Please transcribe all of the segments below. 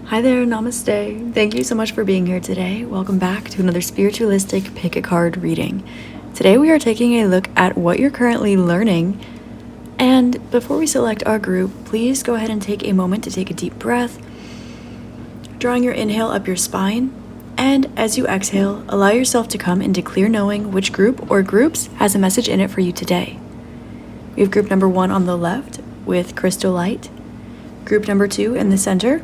Hi there, namaste. Thank you so much for being here today. Welcome back to another spiritualistic pick a card reading. Today we are taking a look at what you're currently learning. And before we select our group, please go ahead and take a moment to take a deep breath, drawing your inhale up your spine. And as you exhale, allow yourself to come into clear knowing which group or groups has a message in it for you today. We have group number 1 on the left with Crystal Light, group number 2 in the center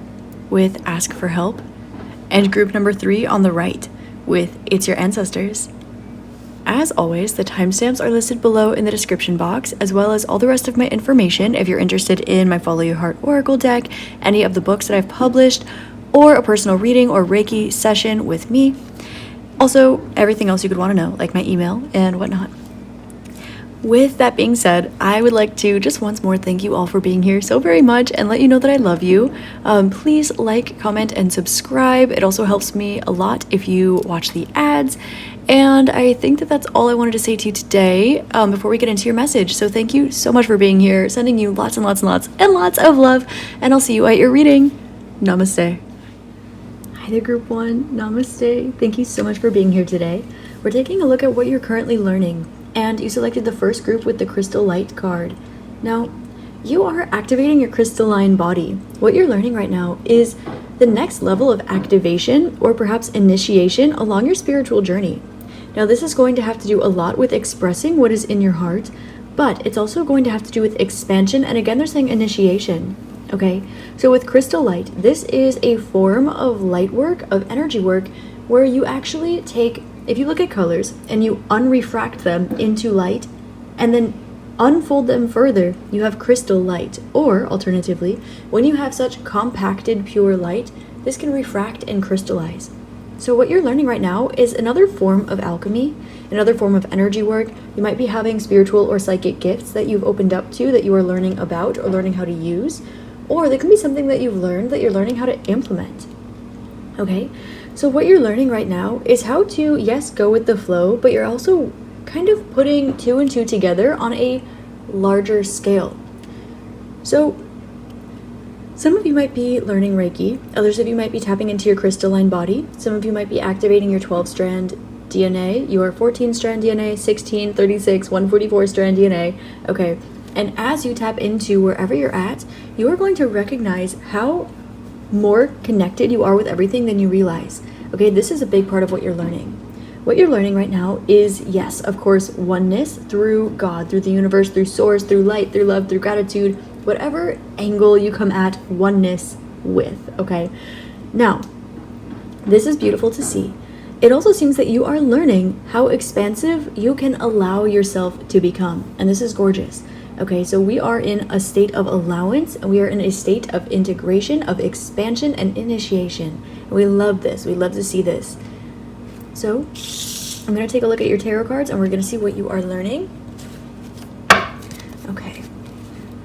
with Ask for Help, and group number 3 on the right with It's Your Ancestors. As always, the timestamps are listed below in the description box, as well as all the rest of my information if you're interested in my Follow Your Heart Oracle deck, any of the books that I've published, or a personal reading or Reiki session with me. Also, everything else you could want to know, like my email and whatnot. With that being said, I would like to just once more thank you all for being here so very much and let you know that I love you. Please like, comment, and subscribe. It also helps me a lot if you watch the ads. And I think that that's all I wanted to say to you today before we get into your message. So thank you so much for being here, sending you lots and lots and lots and lots of love, and I'll see you at your reading. Namaste. Hi there, group 1. Namaste. Thank you so much for being here today. We're taking a look at what you're currently learning. And you selected the first group with the Crystal Light card. Now, you are activating your crystalline body. What you're learning right now is the next level of activation or perhaps initiation along your spiritual journey. Now, this is going to have to do a lot with expressing what is in your heart, but it's also going to have to do with expansion. And again, they're saying initiation. Okay, so with Crystal Light, this is a form of light work, of energy work, where you actually take, if you look at colors and you unrefract them into light and then unfold them further, you have crystal light. Or alternatively, when you have such compacted pure light, this can refract and crystallize. So what you're learning right now is another form of alchemy, another form of energy work. You might be having spiritual or psychic gifts that you've opened up to, that you are learning about or learning how to use, or there can be something that you've learned that you're learning how to implement. Okay? So what you're learning right now is how to, yes, go with the flow, but you're also kind of putting 2 and 2 together on a larger scale. So some of you might be learning Reiki, others of you might be tapping into your crystalline body, some of you might be activating your 12-strand DNA, your 14-strand DNA, 16, 36, 144-strand DNA, okay? And as you tap into wherever you're at, you are going to recognize how more connected you are with everything than you realize. Okay, this is a big part of what you're learning. What you're learning right now is, yes, of course, oneness through God, through the universe, through source, through light, through love, through gratitude, whatever angle you come at oneness with, okay? Now, this is beautiful to see. It also seems that you are learning how expansive you can allow yourself to become, and this is gorgeous. Okay, so we are in a state of allowance, and we are in a state of integration, of expansion, and initiation. And we love this. We love to see this. So I'm going to take a look at your tarot cards, and we're going to see what you are learning. Okay.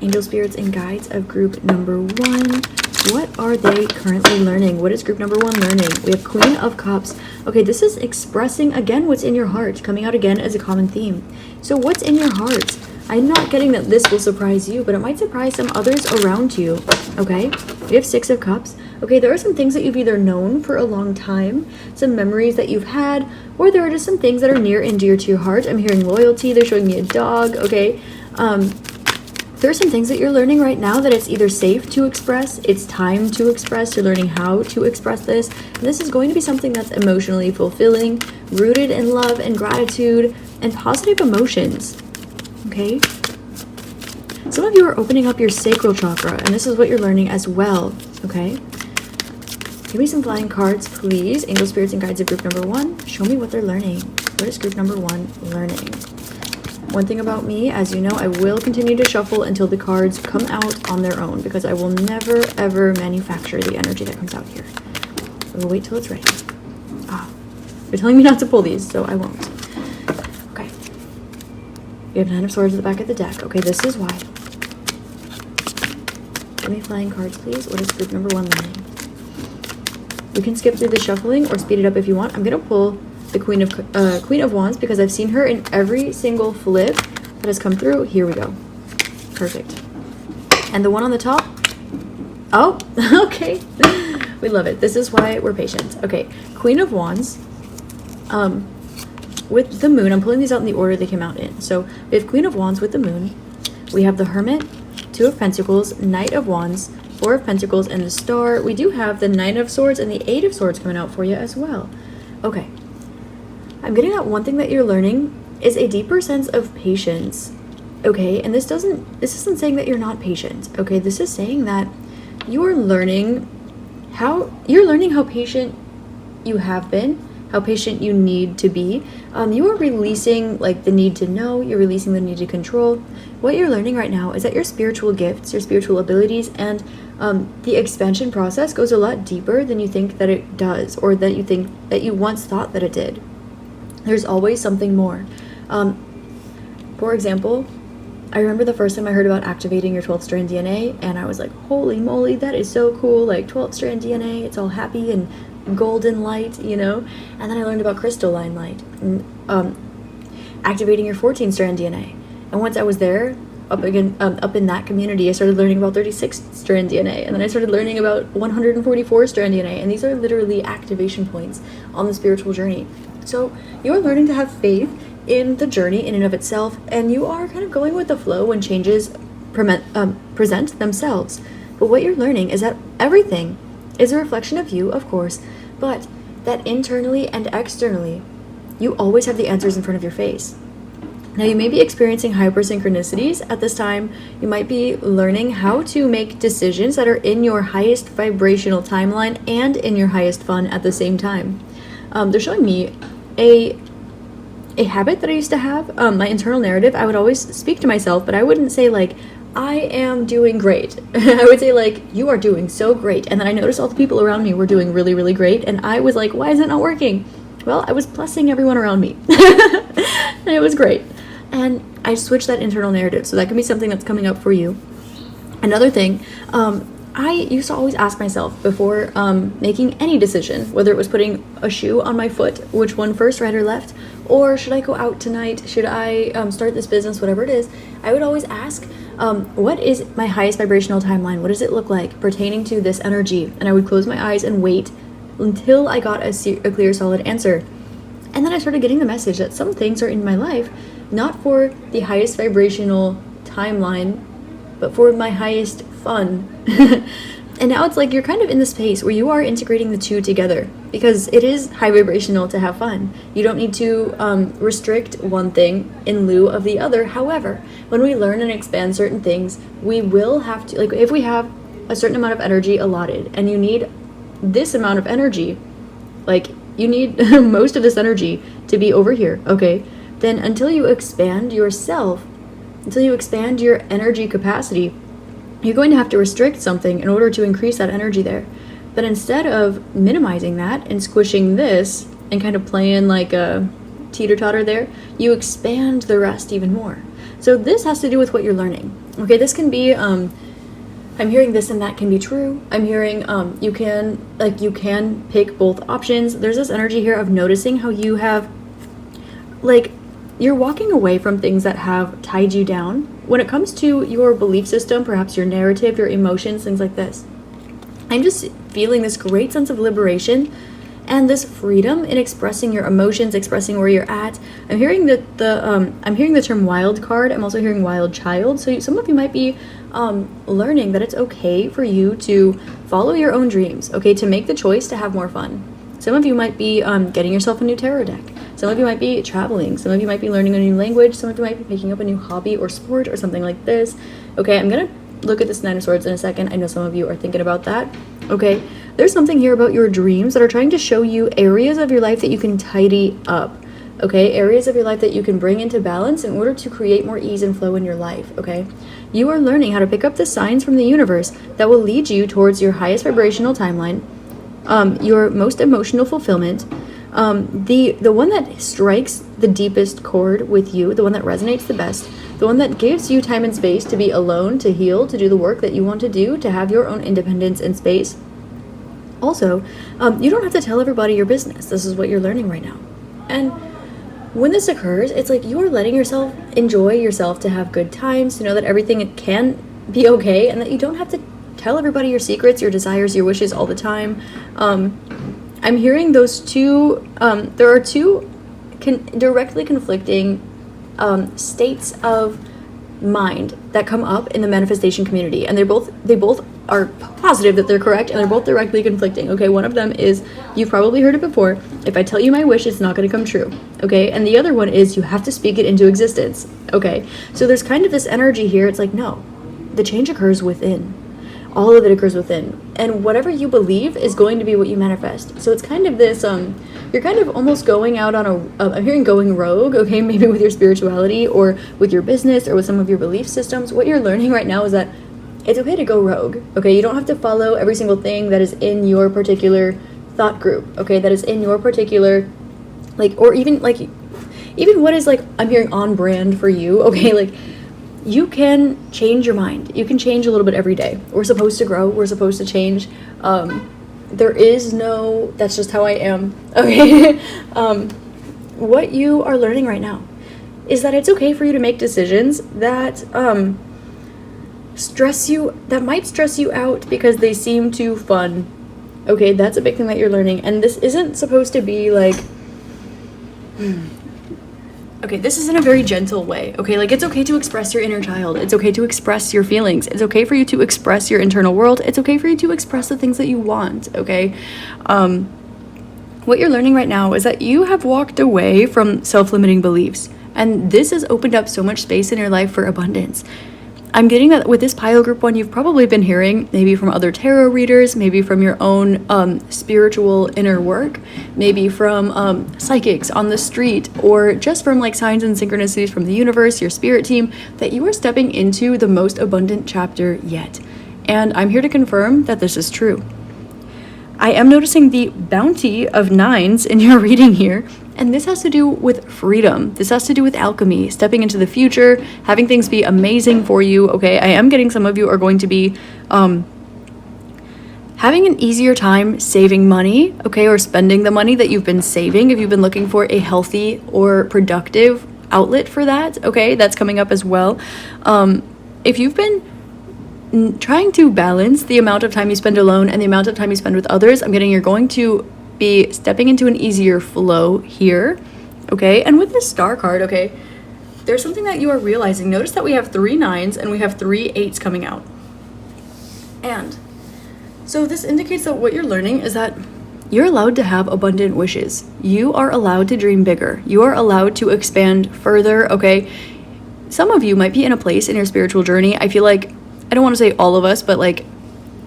Angel spirits and guides of group number 1. What are they currently learning? What is group number 1 learning? We have Queen of Cups. Okay, this is expressing, again, what's in your heart, coming out again as a common theme. So what's in your heart? I'm not getting that this will surprise you, but it might surprise some others around you, okay? We have 6 of Cups. Okay, there are some things that you've either known for a long time, some memories that you've had, or there are just some things that are near and dear to your heart. I'm hearing loyalty. They're showing me a dog, okay? There are some things that you're learning right now that it's either safe to express, it's time to express, you're learning how to express this. And this is going to be something that's emotionally fulfilling, rooted in love and gratitude and positive emotions. Okay, some of you are opening up your sacral chakra, and this is what you're learning as well. Okay, give me some flying cards, please. Angel spirits and guides of group number 1. Show me what they're learning. What is group number 1 learning? One thing about me, as you know, I will continue to shuffle until the cards come out on their own, because I will never ever manufacture the energy that comes out here. I will wait till it's ready. You're telling me not to pull these, so I won't. We have 9 of Swords at the back of the deck. Okay, this is why. Give me flying cards, please. What is group number 1 learning? You can skip through the shuffling or speed it up if you want. I'm going to pull the Queen of Wands because I've seen her in every single flip that has come through. Here we go. Perfect. And the one on the top? Oh, okay. We love it. This is why we're patient. Okay, Queen of Wands. With the moon, I'm pulling these out in the order they came out in. So we have Queen of Wands with the moon. We have the Hermit, Two of Pentacles, Knight of Wands, Four of Pentacles, and the Star. We do have the Nine of Swords and the Eight of Swords coming out for you as well. Okay. I'm getting that one thing that you're learning is a deeper sense of patience. Okay, and this isn't saying that you're not patient. Okay, this is saying that you're learning how patient you have been, how patient you need to be. You are releasing like the need to know, you're releasing the need to control. What you're learning right now is that your spiritual gifts, your spiritual abilities, and the expansion process goes a lot deeper than you think that it does, or that you think that you once thought that it did. There's always something more. For example, I remember the first time I heard about activating your 12th strand DNA, and I was like, holy moly, that is so cool. Like 12th strand DNA, it's all happy and golden light, you know? And then I learned about crystalline light, and activating your 14th strand DNA. And once I was there, up in that community, I started learning about 36 strand DNA, and then I started learning about 144 strand DNA, and these are literally activation points on the spiritual journey. So you're learning to have faith in the journey in and of itself, and you are kind of going with the flow when changes present themselves. But what you're learning is that everything is a reflection of you, of course, but that internally and externally, you always have the answers in front of your face. Now, you may be experiencing hypersynchronicities at this time. You might be learning how to make decisions that are in your highest vibrational timeline and in your highest fun at the same time. They're showing me a habit that I used to have, my internal narrative. I would always speak to myself, but I wouldn't say like, I am doing great. I would say like, you are doing so great. And then I noticed all the people around me were doing really, really great. And I was like, why is it not working? Well, I was blessing everyone around me. And it was great. And I switched that internal narrative. So that can be something that's coming up for you. Another thing, I used to always ask myself before making any decision, whether it was putting a shoe on my foot, which one first, right or left, or should I go out tonight, should I start this business, whatever it is, I would always ask, what is my highest vibrational timeline? What does it look like pertaining to this energy? And I would close my eyes and wait until I got a clear, solid answer. And then I started getting the message that some things are in my life not for the highest vibrational timeline, but for my highest fun. And now it's like you're kind of in the space where you are integrating the two together, because it is high vibrational to have fun. You don't need to restrict one thing in lieu of the other. However, when we learn and expand certain things, we will have to, like if we have a certain amount of energy allotted and you need this amount of energy, like you need most of this energy to be over here, okay? Then until you expand yourself, until you expand your energy capacity, you're going to have to restrict something in order to increase that energy there. But instead of minimizing that and squishing this and kind of playing like a teeter-totter there, you expand the rest even more. So this has to do with what you're learning. Okay, this can be, I'm hearing this and that can be true. I'm hearing you can pick both options. There's this energy here of noticing how you have, like, you're walking away from things that have tied you down. When it comes to your belief system, perhaps your narrative, your emotions, things like this, I'm just feeling this great sense of liberation and this freedom in expressing your emotions, expressing where you're at. I'm hearing I'm hearing the term wild card. I'm also hearing wild child. So some of you might be learning that it's okay for you to follow your own dreams, okay, to make the choice to have more fun. Some of you might be getting yourself a new tarot deck. Some of you might be traveling. Some of you might be learning a new language. Some of you might be picking up a new hobby or sport or something like this. Okay, I'm going to look at this Nine of Swords in a second. I know some of you are thinking about that. Okay, there's something here about your dreams that are trying to show you areas of your life that you can tidy up. Okay, areas of your life that you can bring into balance in order to create more ease and flow in your life. Okay, you are learning how to pick up the signs from the universe that will lead you towards your highest vibrational timeline, your most emotional fulfillment, the one that strikes the deepest chord with you, the one that resonates the best, the one that gives you time and space to be alone, to heal, to do the work that you want to do, to have your own independence and space. Also, you don't have to tell everybody your business. This is what you're learning right now. And when this occurs, it's like you're letting yourself enjoy yourself, to have good times, to know that everything can be okay, and that you don't have to tell everybody your secrets, your desires, your wishes all the time. I'm hearing those two, there are two directly conflicting states of mind that come up in the manifestation community, and they both are positive that they're correct, and they're both directly conflicting. Okay, one of them is, you've probably heard it before, if I tell you my wish, it's not going to come true. Okay, and the other one is, you have to speak it into existence. Okay, so there's kind of this energy here. It's like, no, the change occurs within. All of it occurs within, and whatever you believe is going to be what you manifest. So it's kind of this, you're kind of almost going out on I'm hearing going rogue, okay, maybe with your spirituality or with your business or with some of your belief systems. What you're learning right now is that it's okay to go rogue, okay? You don't have to follow every single thing that is in your particular thought group, okay, that is in your particular, like, or even what is, like, I'm hearing on brand for you, okay? Like, you can change your mind. You can change a little bit every day. We're supposed to grow. We're supposed to change. There is no, that's just how I am, okay? What you are learning right now is that it's okay for you to make decisions that that might stress you out because they seem too fun. Okay, that's a big thing that you're learning. And this isn't supposed to be like, okay, this is in a very gentle way, okay? Like, it's okay to express your inner child. It's okay to express your feelings. It's okay for you to express your internal world. It's okay for you to express the things that you want, okay? What you're learning right now is that you have walked away from self-limiting beliefs, and this has opened up so much space in your life for abundance. I'm getting that with this pile group one, you've probably been hearing maybe from other tarot readers, maybe from your own spiritual inner work, maybe from psychics on the street, or just from like signs and synchronicities from the universe, your spirit team, that you are stepping into the most abundant chapter yet. And I'm here to confirm that this is true. I am noticing the bounty of 9s in your reading here, and this has to do with freedom. This has to do with alchemy, stepping into the future, having things be amazing for you, okay? I am getting some of you are going to be having an easier time saving money, okay, or spending the money that you've been saving if you've been looking for a healthy or productive outlet for that, okay? That's coming up as well. If you've been trying to balance the amount of time you spend alone and the amount of time you spend with others, I'm getting you're going to be stepping into an easier flow here, okay? And with this star card, okay, there's something that you are realizing. Notice that we have 3 9s and we have 3 8s coming out. And so this indicates that what you're learning is that you're allowed to have abundant wishes. You are allowed to dream bigger. You are allowed to expand further, okay? Some of you might be in a place in your spiritual journey. I feel like, I don't want to say all of us, but like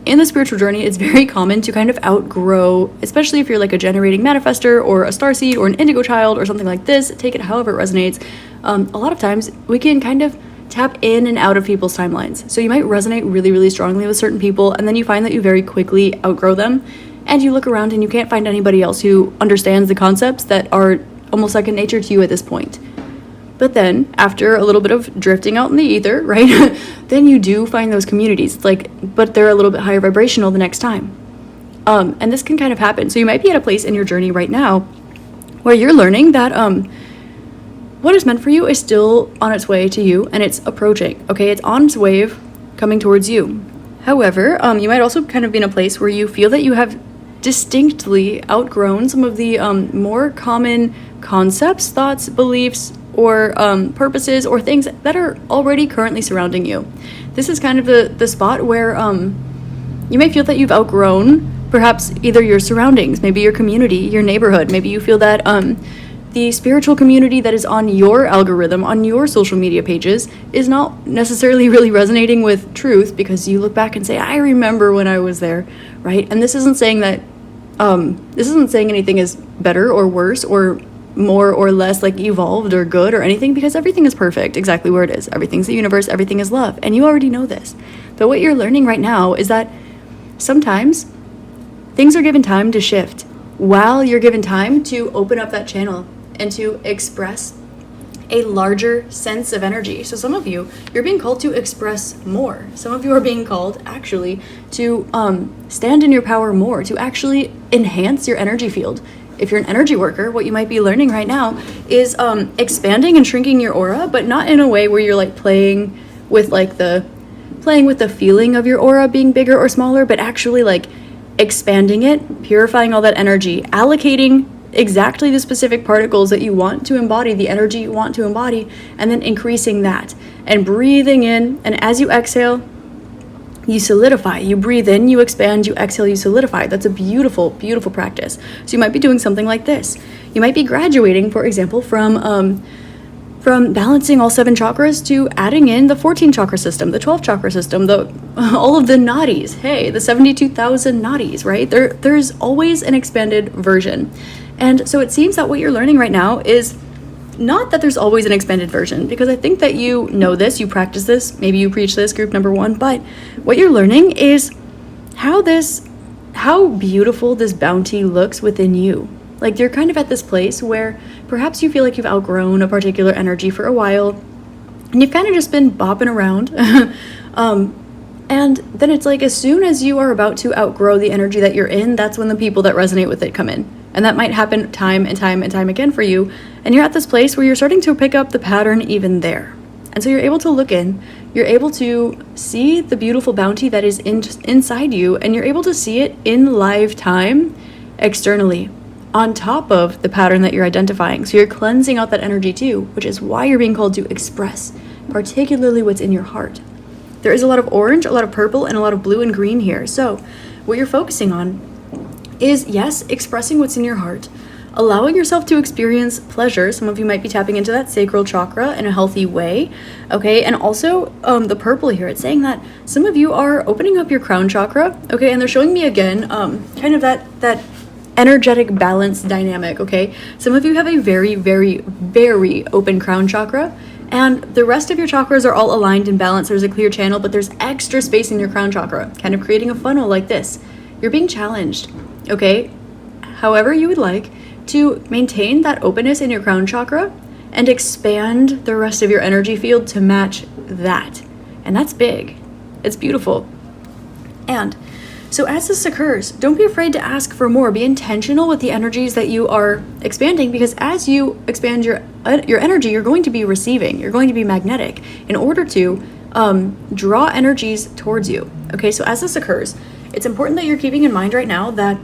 in the spiritual journey, it's very common to kind of outgrow, especially if you're like a generating manifester or a starseed or an indigo child or something like this, take it however it resonates. A lot of times we can kind of tap in and out of people's timelines. So you might resonate really, really strongly with certain people, and then you find that you very quickly outgrow them, and you look around and you can't find anybody else who understands the concepts that are almost second nature to you at this point. But then, after a little bit of drifting out in the ether, right, then you do find those communities. It's like, but they're a little bit higher vibrational the next time. And this can kind of happen. So you might be at a place in your journey right now where you're learning that what is meant for you is still on its way to you, and it's approaching, okay? It's on its wave coming towards you. However, you might also kind of be in a place where you feel that you have distinctly outgrown some of the more common concepts, thoughts, beliefs, or purposes or things that are already currently surrounding you. This is kind of the spot where you may feel that you've outgrown perhaps either your surroundings, maybe your community, your neighborhood. Maybe you feel that the spiritual community that is on your algorithm, on your social media pages, is not necessarily really resonating with truth, because you look back and say, I remember when I was there, right? And this isn't saying that, this isn't saying anything is better or worse or more or less like evolved or good or anything, because everything is perfect exactly where it is. Everything's the universe, everything is love, and you already know this. But what you're learning right now is that sometimes things are given time to shift while you're given time to open up that channel and to express a larger sense of energy. So some of you, you're being called to express more. Some of you are being called actually to stand in your power more, to actually enhance your energy field. If you're an energy worker, what you might be learning right now is expanding and shrinking your aura, but not in a way where you're like playing with like the playing with the feeling of your aura being bigger or smaller, but actually like expanding it, purifying all that energy, allocating exactly the specific particles that you want to embody, the energy you want to embody, and then increasing that and breathing in. And as you exhale, you solidify. You breathe in, you expand, you exhale, you solidify. That's a beautiful, beautiful practice. So you might be doing something like this. You might be graduating, for example, from balancing all 7 chakras to adding in the 14 chakra system, the 12 chakra system, all of the nadis. Hey, the 72,000 nadis, right? There's always an expanded version. And so it seems that what you're learning right now is not that there's always an expanded version, because I think that you know this, you practice this, maybe you preach this, group number 1, but what you're learning is how beautiful this bounty looks within you. Like you're kind of at this place where perhaps you feel like you've outgrown a particular energy for a while, and you've kind of just been bopping around. And then it's like as soon as you are about to outgrow the energy that you're in, that's when the people that resonate with it come in. And that might happen time and time and time again for you. And you're at this place where you're starting to pick up the pattern even there. And so you're able to look in, you're able to see the beautiful bounty that is inside you, and you're able to see it in live time externally, on top of the pattern that you're identifying. So you're cleansing out that energy too, which is why you're being called to express, particularly what's in your heart. There is a lot of orange, a lot of purple, and a lot of blue and green here. So what you're focusing on is, yes, expressing what's in your heart, allowing yourself to experience pleasure. Some of you might be tapping into that sacral chakra in a healthy way, okay? And also the purple here, it's saying that some of you are opening up your crown chakra, okay? And they're showing me again kind of that energetic balance dynamic, okay? Some of you have a very, very, very open crown chakra, and the rest of your chakras are all aligned and balanced. There's a clear channel, but there's extra space in your crown chakra, kind of creating a funnel like this. You're being challenged, okay? However you would like to maintain that openness in your crown chakra and expand the rest of your energy field to match that. And that's big. It's beautiful. And so as this occurs, don't be afraid to ask for more. Be intentional with the energies that you are expanding, because as you expand your energy, you're going to be receiving. You're going to be magnetic in order to draw energies towards you. Okay, so as this occurs, it's important that you're keeping in mind right now that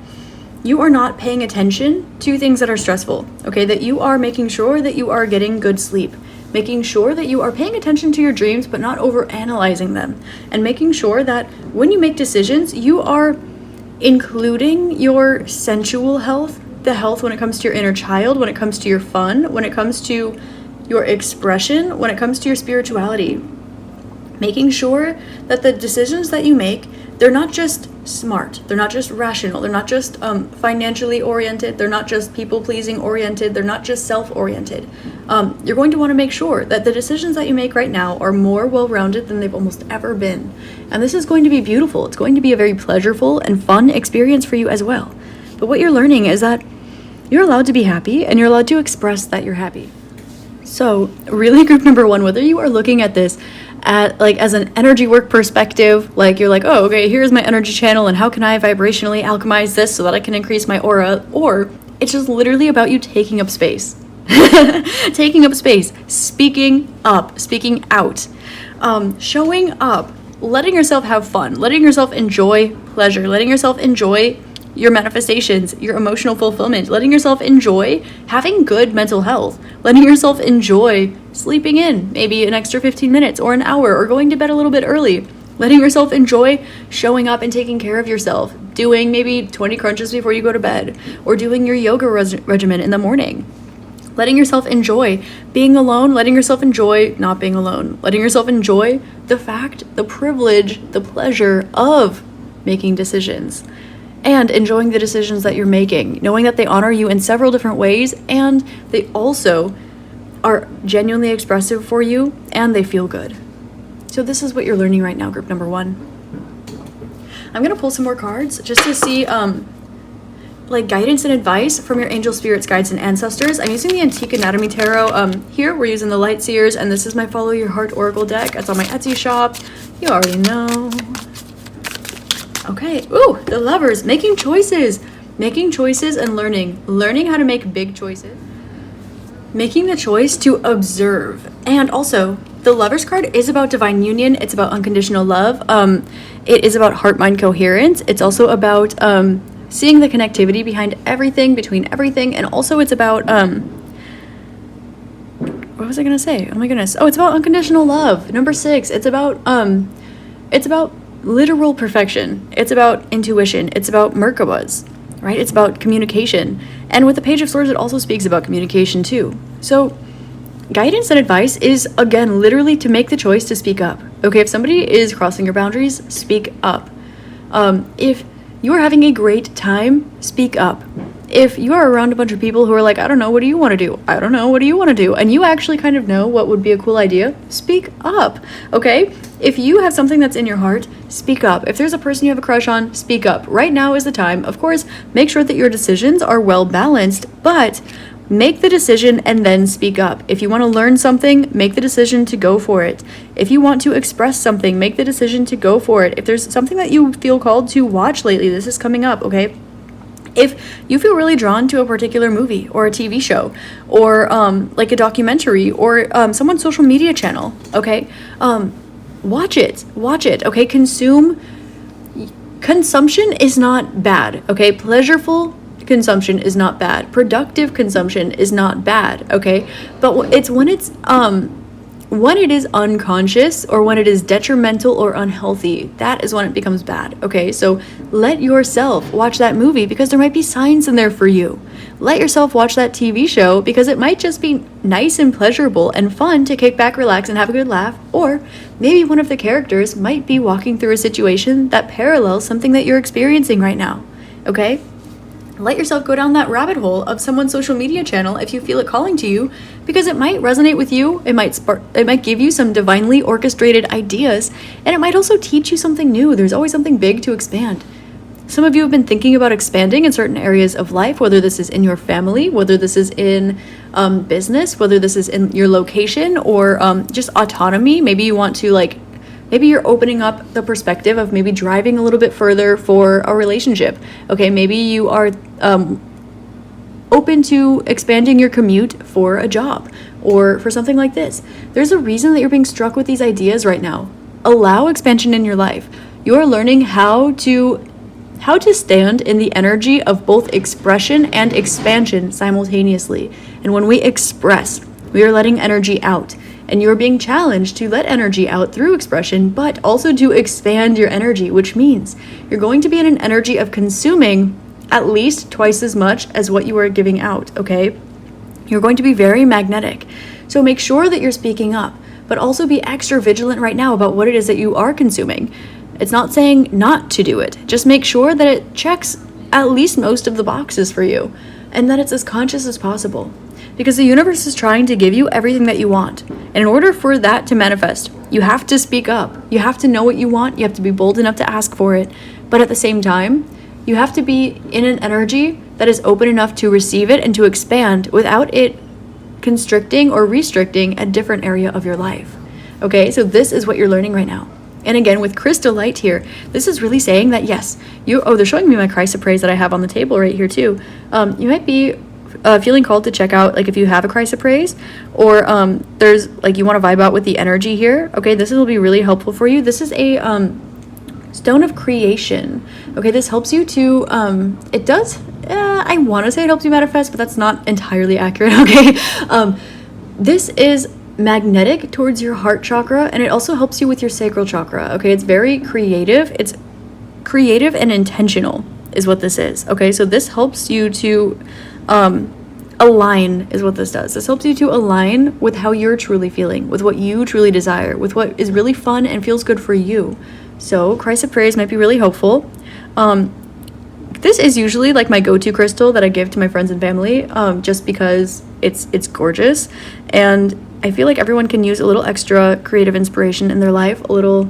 you are not paying attention to things that are stressful. Okay, that you are making sure that you are getting good sleep, making sure that you are paying attention to your dreams but not over-analyzing them, and making sure that when you make decisions, you are including your sensual health, the health when it comes to your inner child, when it comes to your fun, when it comes to your expression, when it comes to your spirituality. Making sure that the decisions that you make, they're not just smart, they're not just rational, they're not just financially oriented, they're not just people-pleasing oriented, they're not just self-oriented. You're going to want to make sure that the decisions that you make right now are more well-rounded than they've almost ever been. And this is going to be beautiful. It's going to be a very pleasurable and fun experience for you as well. But what you're learning is that you're allowed to be happy, and you're allowed to express that you're happy. So really, group number 1, whether you are looking at this as an energy work perspective, like you're like, oh, okay, here's my energy channel, and how can I vibrationally alchemize this so that I can increase my aura? Or it's just literally about you taking up space. Taking up space, speaking up, speaking out, showing up, letting yourself have fun, letting yourself enjoy pleasure, letting yourself enjoy your manifestations, your emotional fulfillment, letting yourself enjoy having good mental health, letting yourself enjoy sleeping in maybe an extra 15 minutes or an hour, or going to bed a little bit early, letting yourself enjoy showing up and taking care of yourself, doing maybe 20 crunches before you go to bed, or doing your yoga regimen in the morning, letting yourself enjoy being alone, letting yourself enjoy not being alone, letting yourself enjoy the fact, the privilege, the pleasure of making decisions, and enjoying the decisions that you're making, knowing that they honor you in several different ways, and they also are genuinely expressive for you, and they feel good. So this is what you're learning right now, group number 1. I'm going to pull some more cards just to see like guidance and advice from your angel spirits, guides, and ancestors. I'm using the Antique Anatomy Tarot. Here we're using the Light Seers, and this is my Follow Your Heart Oracle deck. It's on my Etsy shop. You already know. Okay, ooh, the Lovers, making choices and learning how to make big choices, making the choice to observe, and also the Lover's card is about divine union. It's about unconditional love. It is about heart-mind coherence. It's also about seeing the connectivity behind everything, between everything, and also it's about what was I gonna say? Oh my goodness. Oh, it's about unconditional love. Number 6. It's about literal perfection. It's about intuition. It's about Merkabas, right? It's about communication. And with the Page of Swords, it also speaks about communication too. So guidance and advice is, again, literally to make the choice to speak up. Okay, if somebody is crossing your boundaries, speak up. If you are having a great time, speak up. If you are around a bunch of people who are like, I don't know, what do you want to do? I don't know, what do you want to do? And you actually kind of know what would be a cool idea, speak up, okay? If you have something that's in your heart, speak up. If there's a person you have a crush on, speak up. Right now is the time. Of course, make sure that your decisions are well balanced, but make the decision and then speak up. If you want to learn something, make the decision to go for it. If you want to express something, make the decision to go for it. If there's something that you feel called to watch lately, this is coming up, okay? If you feel really drawn to a particular movie or a TV show or like a documentary or someone's social media channel, okay, watch it, okay? Consumption is not bad, okay? Pleasureful consumption is not bad. Productive consumption is not bad, okay? But it's when it is unconscious or when it is detrimental or unhealthy, that is when it becomes bad, okay? So let yourself watch that movie because there might be signs in there for you. Let yourself watch that TV show because it might just be nice and pleasurable and fun to kick back, relax, and have a good laugh. Or maybe one of the characters might be walking through a situation that parallels something that you're experiencing right now, okay? Let yourself go down that rabbit hole of someone's social media channel if you feel it calling to you, because it might resonate with you, it might give you some divinely orchestrated ideas, and it might also teach you something new. There's always something big to expand. Some of you have been thinking about expanding in certain areas of life, whether this is in your family, whether this is in business, whether this is in your location, or just autonomy. Maybe you want to maybe you're opening up the perspective of maybe driving a little bit further for a relationship. Okay, maybe you are open to expanding your commute for a job or for something like this. There's a reason that you're being struck with these ideas right now. Allow expansion in your life. You're learning how to stand in the energy of both expression and expansion simultaneously. And when we express, we are letting energy out. And you're being challenged to let energy out through expression, but also to expand your energy, which means you're going to be in an energy of consuming at least twice as much as what you are giving out, okay? You're going to be very magnetic. So make sure that you're speaking up, but also be extra vigilant right now about what it is that you are consuming. It's not saying not to do it. Just make sure that it checks at least most of the boxes for you and that it's as conscious as possible. Because the universe is trying to give you everything that you want. And in order for that to manifest, you have to speak up. You have to know what you want. You have to be bold enough to ask for it. But at the same time, you have to be in an energy that is open enough to receive it and to expand without it constricting or restricting a different area of your life. Okay, so this is what you're learning right now. And again, with crystal light here, this is really saying that yes, they're showing me my chrysoprase that I have on the table right here too. You might be feeling called to check out, if you have a chrysoprase, or there's you want to vibe out with the energy here. Okay, this will be really helpful for you. This is a stone of creation. Okay, this helps you to it does I want to say it helps you manifest, but that's not entirely accurate. Okay, this is magnetic towards your heart chakra, and it also helps you with your sacral chakra. Okay, it's very creative. It's creative and intentional is what this is. Okay, so this helps you to align is what this does. This helps you to align with how you're truly feeling, with what you truly desire, with what is really fun and feels good for you. So chrysoprase might be really helpful. This is usually my go-to crystal that I give to my friends and family, just because it's gorgeous, and I feel like everyone can use a little extra creative inspiration in their life, a little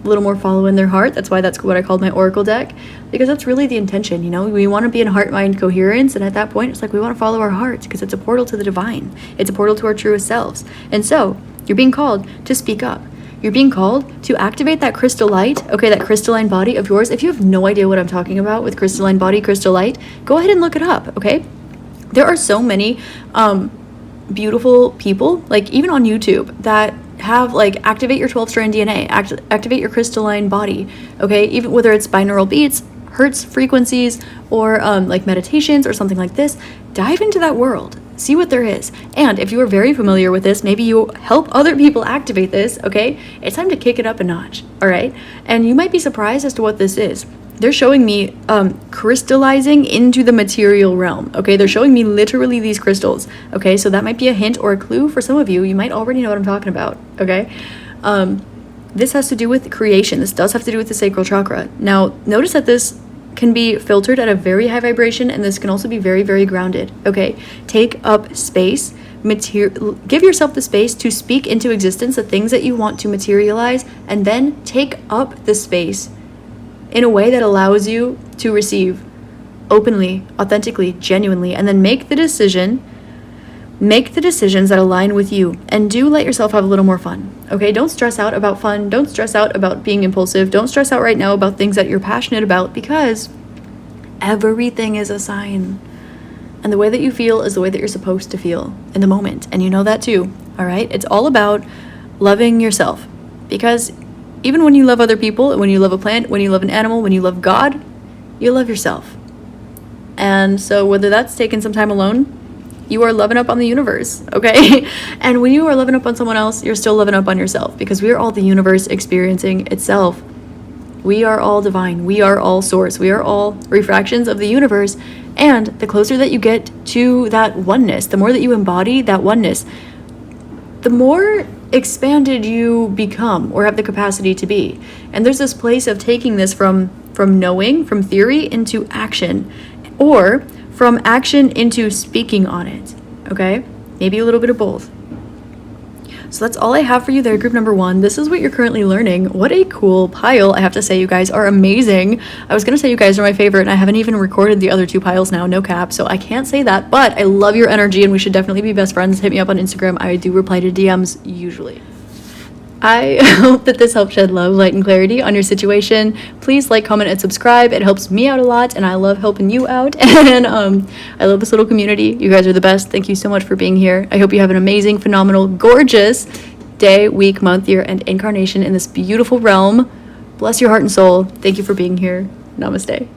more follow in their heart. That's why that's what I called my oracle deck, because that's really the intention. We want to be in heart-mind coherence, and at that point it's we want to follow our hearts because it's a portal to the divine. It's a portal to our truest selves. And so you're being called to speak up. You're being called to activate that crystal light, okay, that crystalline body of yours. If you have no idea what I'm talking about with crystalline body, crystal light, go ahead and look it up, okay? There are so many beautiful people, even on YouTube, that have like activate your 12-strand DNA, activate your crystalline body, okay? Even whether it's binaural beats, hertz frequencies, or like meditations or something like this, dive into that world. See what there is. And if you are very familiar with this, maybe you help other people activate this, okay? It's time to kick it up a notch, all right? And you might be surprised as to what this is. They're showing me crystallizing into the material realm, okay? They're showing me literally these crystals, okay? So that might be a hint or a clue for some of you. You might already know what I'm talking about, okay? This has to do with creation. This does have to do with the sacral chakra. Now, notice that this can be filtered at a very high vibration, and this can also be very, very grounded, okay? Take up space, give yourself the space to speak into existence the things that you want to materialize, and then take up the space in a way that allows you to receive openly, authentically, genuinely, and then make the decisions that align with you, and do let yourself have a little more fun, okay? Don't stress out about fun. Don't stress out about being impulsive. Don't stress out right now about things that you're passionate about, because everything is a sign. And the way that you feel is the way that you're supposed to feel in the moment. And you know that too, all right? It's all about loving yourself, because even when you love other people, when you love a plant, when you love an animal, when you love God, you love yourself. And so whether that's taking some time alone, you are loving up on the universe, okay? And when you are loving up on someone else, you're still loving up on yourself, because we are all the universe experiencing itself. We are all divine. We are all source. We are all refractions of the universe. And the closer that you get to that oneness, the more that you embody that oneness, the more expanded you become or have the capacity to be. And there's this place of taking this from knowing, from theory into action, or from action into speaking on it, okay? Maybe a little bit of both. So that's all I have for you there, group number 1. This is what you're currently learning. What a cool pile. I have to say, you guys are amazing. I was going to say you guys are my favorite, and I haven't even recorded the other 2 piles now, no cap, so I can't say that, but I love your energy, and we should definitely be best friends. Hit me up on Instagram. I do reply to DMs usually. I hope that this helped shed love, light, and clarity on your situation. Please like, comment, and subscribe. It helps me out a lot, and I love helping you out. And I love this little community. You guys are the best. Thank you so much for being here. I hope you have an amazing, phenomenal, gorgeous day, week, month, year, and incarnation in this beautiful realm. Bless your heart and soul. Thank you for being here. Namaste.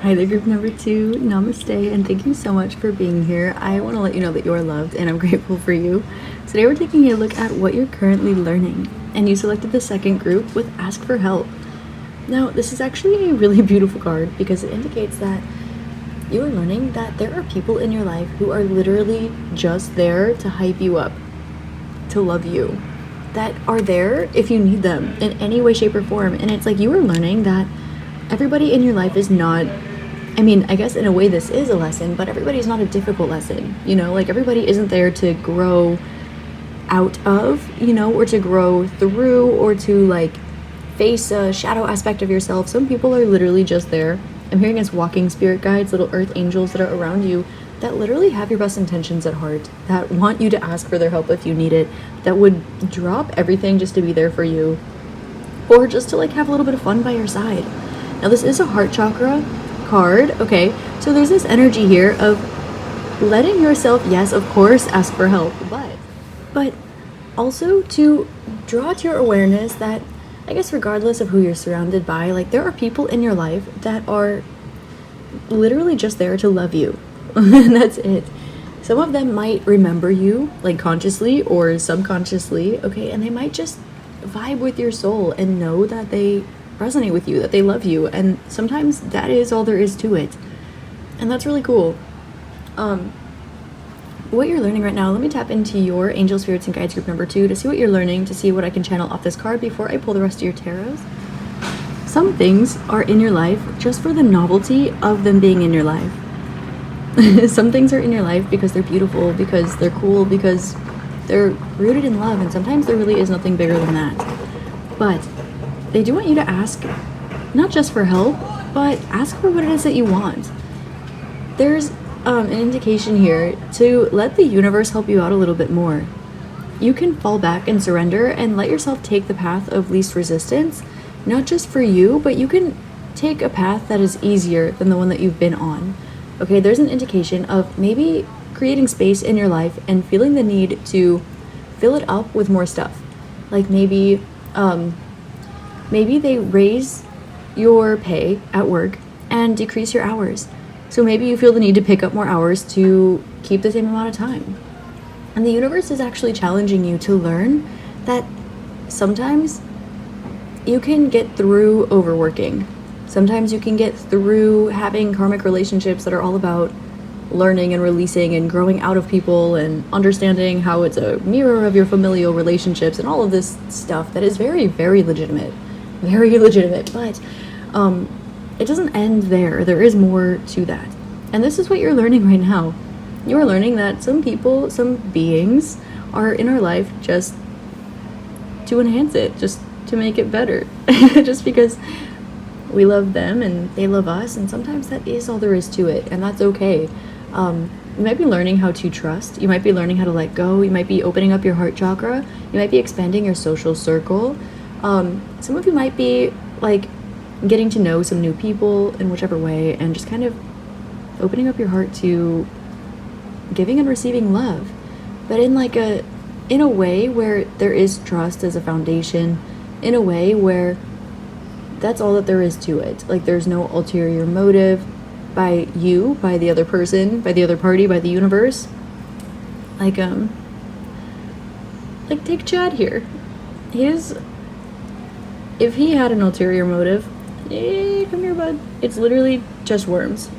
Hi there, group number 2. Namaste, and thank you so much for being here. I want to let you know that you are loved, and I'm grateful for you. Today we're taking a look at what you're currently learning, and you selected the second group with Ask for Help. Now, this is actually a really beautiful card, because it indicates that you are learning that there are people in your life who are literally just there to hype you up, to love you, that are there if you need them in any way, shape, or form. And it's like you are learning that everybody in your life is not, I mean, I guess in a way this is a lesson, but everybody is not a difficult lesson, you know? Like, everybody isn't there to grow out of, you know, or to grow through, or to like face a shadow aspect of yourself. Some people are literally just there. I'm hearing as walking spirit guides, little earth angels that are around you, that literally have your best intentions at heart, that want you to ask for their help if you need it, that would drop everything just to be there for you, or just to like have a little bit of fun by your side. Now, this is a heart chakra card, okay? So there's this energy here of letting yourself, yes, of course, ask for help, but also to draw to your awareness that, I guess regardless of who you're surrounded by, like, there are people in your life that are literally just there to love you. And that's it. Some of them might remember you, like consciously or subconsciously, okay? And they might just vibe with your soul and know that they resonate with you, that they love you. And sometimes that is all there is to it. And that's really cool. What you're learning right now, let me tap into your Angel Spirits and Guides group number 2 to see what you're learning, to see what I can channel off this card before I pull the rest of your tarots. Some things are in your life just for the novelty of them being in your life. Some things are in your life because they're beautiful, because they're cool, because they're rooted in love, and sometimes there really is nothing bigger than that. But they do want you to ask, not just for help, but ask for what it is that you want. There's an indication here to let the universe help you out a little bit more. You can fall back and surrender and let yourself take the path of least resistance, not just for you, but you can take a path that is easier than the one that you've been on. Okay, there's an indication of maybe creating space in your life and feeling the need to fill it up with more stuff. Like maybe they raise your pay at work and decrease your hours. So maybe you feel the need to pick up more hours to keep the same amount of time. And the universe is actually challenging you to learn that sometimes you can get through overworking. Sometimes you can get through having karmic relationships that are all about learning and releasing and growing out of people and understanding how it's a mirror of your familial relationships and all of this stuff that is very, very legitimate. Very legitimate. But it doesn't end there. There is more to that. And this is what you're learning right now. You are learning that some people, some beings are in our life just to enhance it, just to make it better. Just because we love them and they love us, and sometimes that is all there is to it, and that's okay. You might be learning how to trust. You might be learning how to let go. You might be opening up your heart chakra. You might be expanding your social circle. Some of you might be like getting to know some new people in whichever way, and just kind of opening up your heart to giving and receiving love, but in a way where there is trust as a foundation, in a way where that's all that there is to it. Like there's no ulterior motive by you, by the other person, by the other party, by the universe. Like take Chad here. If he had an ulterior motive, come here, bud. It's literally just worms.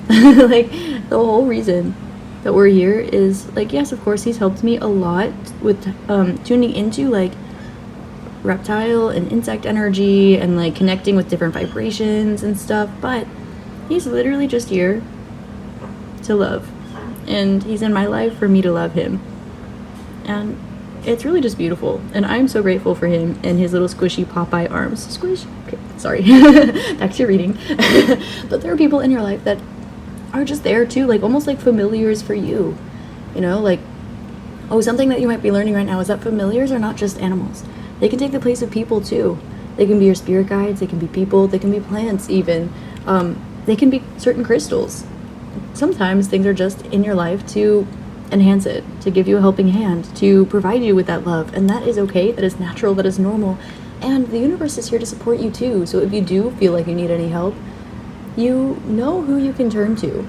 Like the whole reason that we're here is like, yes, of course, he's helped me a lot with tuning into like reptile and insect energy and like connecting with different vibrations and stuff, but he's literally just here to love, and he's in my life for me to love him, and it's really just beautiful, and I'm so grateful for him and his little squishy Popeye arms. Squish. Okay, sorry. Back to your reading. But there are people in your life that are just there too, like almost like familiars for you, you know, like, oh, something that you might be learning right now is that familiars are not just animals. They can take the place of people too. They can be your spirit guides, they can be people, they can be plants even, they can be certain crystals. Sometimes things are just in your life to enhance it, to give you a helping hand, to provide you with that love, and that is okay, that is natural, that is normal, and the universe is here to support you too. So if you do feel like you need any help, you know who you can turn to,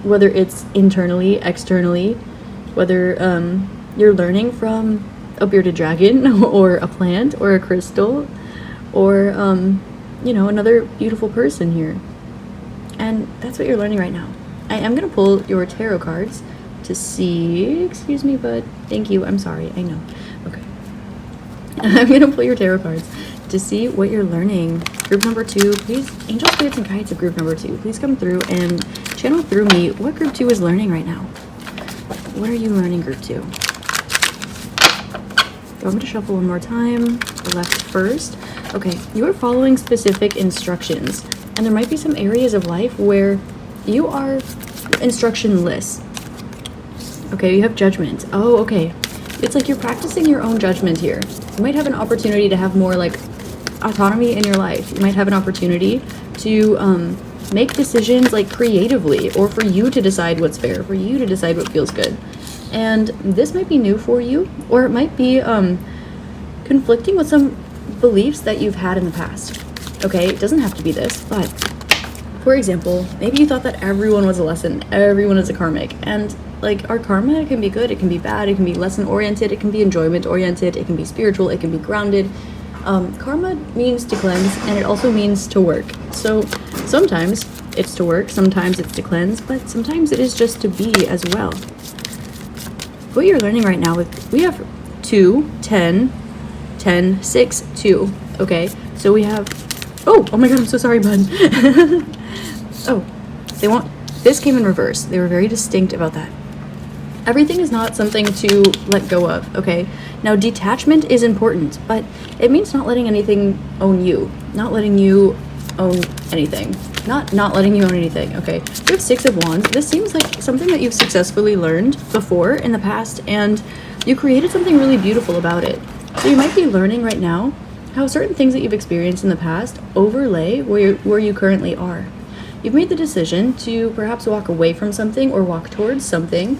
whether it's internally, externally, whether you're learning from a bearded dragon or a plant or a crystal or another beautiful person here. And that's what you're learning right now. I am going to pull your tarot cards to see, excuse me, bud, thank you, I'm sorry, I know, okay. I'm going to pull your tarot cards to see what you're learning. Group number 2, please, angels, spirits, and guides of group number 2, please come through and channel through me what group 2 is learning right now. What are you learning, group 2? I'm going to shuffle one more time. Left first. Okay, you are following specific instructions, and there might be some areas of life where you are instructionless. Okay, you have judgment. Oh, okay. It's like you're practicing your own judgment here. You might have an opportunity to have more like autonomy in your life. You might have an opportunity to make decisions like creatively, or for you to decide what's fair, for you to decide what feels good. And this might be new for you, or it might be conflicting with some beliefs that you've had in the past. Okay, it doesn't have to be this, but for example, maybe you thought that everyone was a lesson, everyone is a karmic, and like our karma can be good, it can be bad, it can be lesson oriented, it can be enjoyment oriented, it can be spiritual, it can be grounded. Karma means to cleanse, and it also means to work. So sometimes it's to work, sometimes it's to cleanse, but sometimes it is just to be as well. What you're learning right now, we have 2, 10, 10, 6, 2, okay? So we have, oh my god, I'm so sorry, bud. Oh, this came in reverse. They were very distinct about that. Everything is not something to let go of, okay? Now, detachment is important, but it means not letting anything own you, not letting you own anything. Not letting you own anything, okay? You have 6 of Wands. This seems like something that you've successfully learned before in the past, and you created something really beautiful about it. So you might be learning right now how certain things that you've experienced in the past overlay where you currently are. You've made the decision to perhaps walk away from something or walk towards something.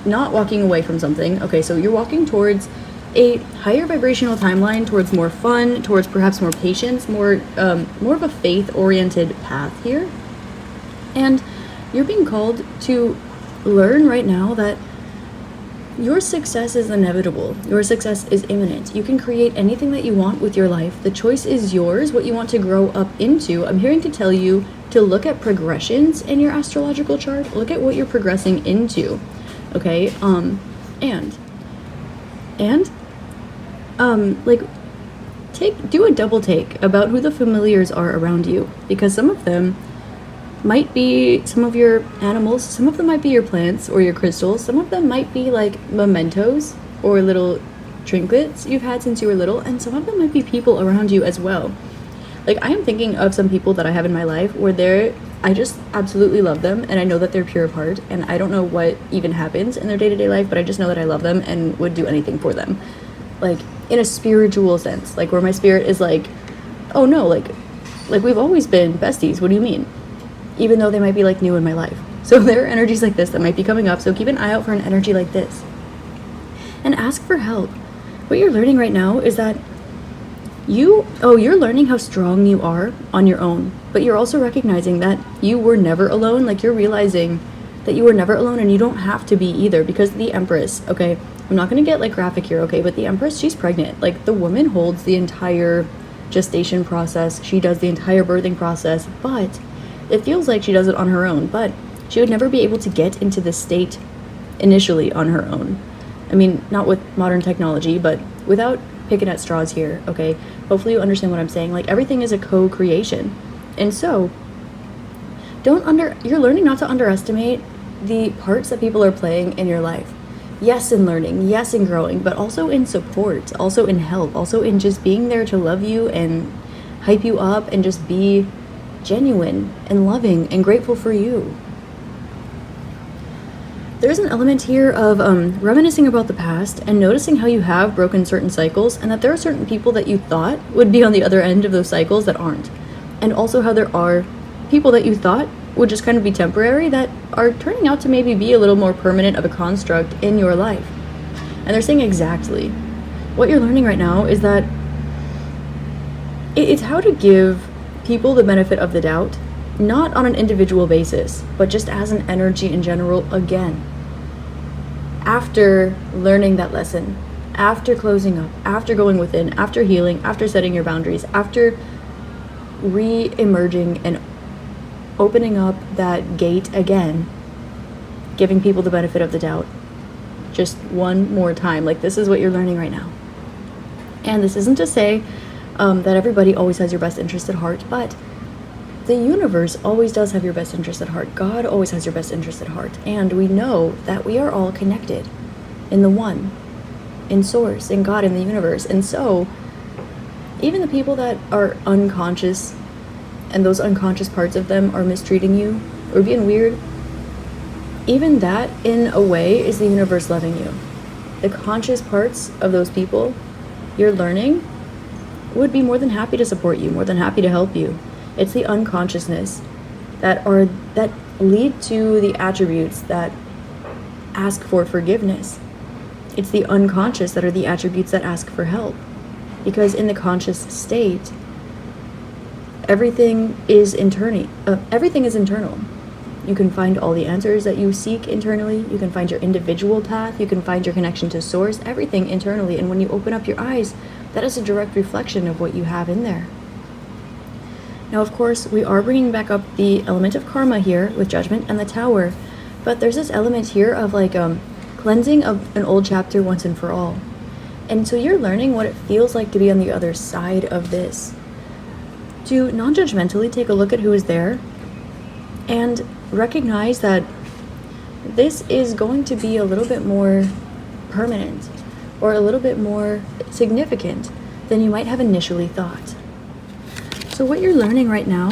not walking away from something. Okay, so you're walking towards a higher vibrational timeline, towards more fun, towards perhaps more patience, more of a faith-oriented path here. And you're being called to learn right now that your success is inevitable. Your success is imminent. You can create anything that you want with your life. The choice is yours, what you want to grow up into. I'm hearing to tell you to look at progressions in your astrological chart. Look at what you're progressing into. Okay? Like, do a double take about who the familiars are around you, because some of them might be some of your animals, some of them might be your plants or your crystals, some of them might be like mementos or little trinkets you've had since you were little, and some of them might be people around you as well. Like, I am thinking of some people that I have in my life where I just absolutely love them, and I know that they're pure of heart, and I don't know what even happens in their day-to-day life, but I just know that I love them and would do anything for them. Like, in a spiritual sense, like where my spirit is like, oh no, like we've always been besties, what do you mean? Even though they might be like new in my life. So there are energies like this that might be coming up, so keep an eye out for an energy like this. And ask for help. What you're learning right now is that you're learning how strong you are on your own, but you're also recognizing that you were never alone. Like, you're realizing that you were never alone, and you don't have to be either, because the Empress, okay, I'm not going to get like graphic here, okay, but the Empress, she's pregnant. Like, the woman holds the entire gestation process. She does the entire birthing process, but it feels like she does it on her own, but she would never be able to get into this state initially on her own. I mean, not with modern technology, but without picking at straws here, okay? Hopefully you understand what I'm saying. Like, everything is a co-creation. And so, you're learning not to underestimate the parts that people are playing in your life. Yes, in learning, yes, in growing, but also in support, also in help, also in just being there to love you and hype you up and just be genuine and loving and grateful for you. There's an element here of reminiscing about the past and noticing how you have broken certain cycles, and that there are certain people that you thought would be on the other end of those cycles that aren't. And also how there are people that you thought would just kind of be temporary that are turning out to maybe be a little more permanent of a construct in your life. And they're saying exactly what you're learning right now is that it's how to give people the benefit of the doubt, not on an individual basis, but just as an energy in general again. After learning that lesson, after closing up, after going within, after healing, after setting your boundaries, after re-emerging and opening up that gate again, giving people the benefit of the doubt, just one more time. Like, this is what you're learning right now. And this isn't to say that everybody always has your best interest at heart, but the universe always does have your best interest at heart. God always has your best interest at heart. And we know that we are all connected in the one, in source, in God, in the universe. And so, even the people that are unconscious, and those unconscious parts of them are mistreating you or being weird, even that, in a way, is the universe loving you. The conscious parts of those people you're learning would be more than happy to support you, more than happy to help you. It's the unconsciousness that lead to the attributes that ask for forgiveness. It's the unconscious that are the attributes that ask for help. Because in the conscious state, everything is internal. You can find all the answers that you seek internally. You can find your individual path. You can find your connection to source, everything internally. And when you open up your eyes, that is a direct reflection of what you have in there. Now, of course, we are bringing back up the element of karma here with Judgment and the Tower, but there's this element here of like cleansing of an old chapter once and for all. And so you're learning what it feels like to be on the other side of this. To non-judgmentally take a look at who is there and recognize that this is going to be a little bit more permanent or a little bit more significant than you might have initially thought. So what you're learning right now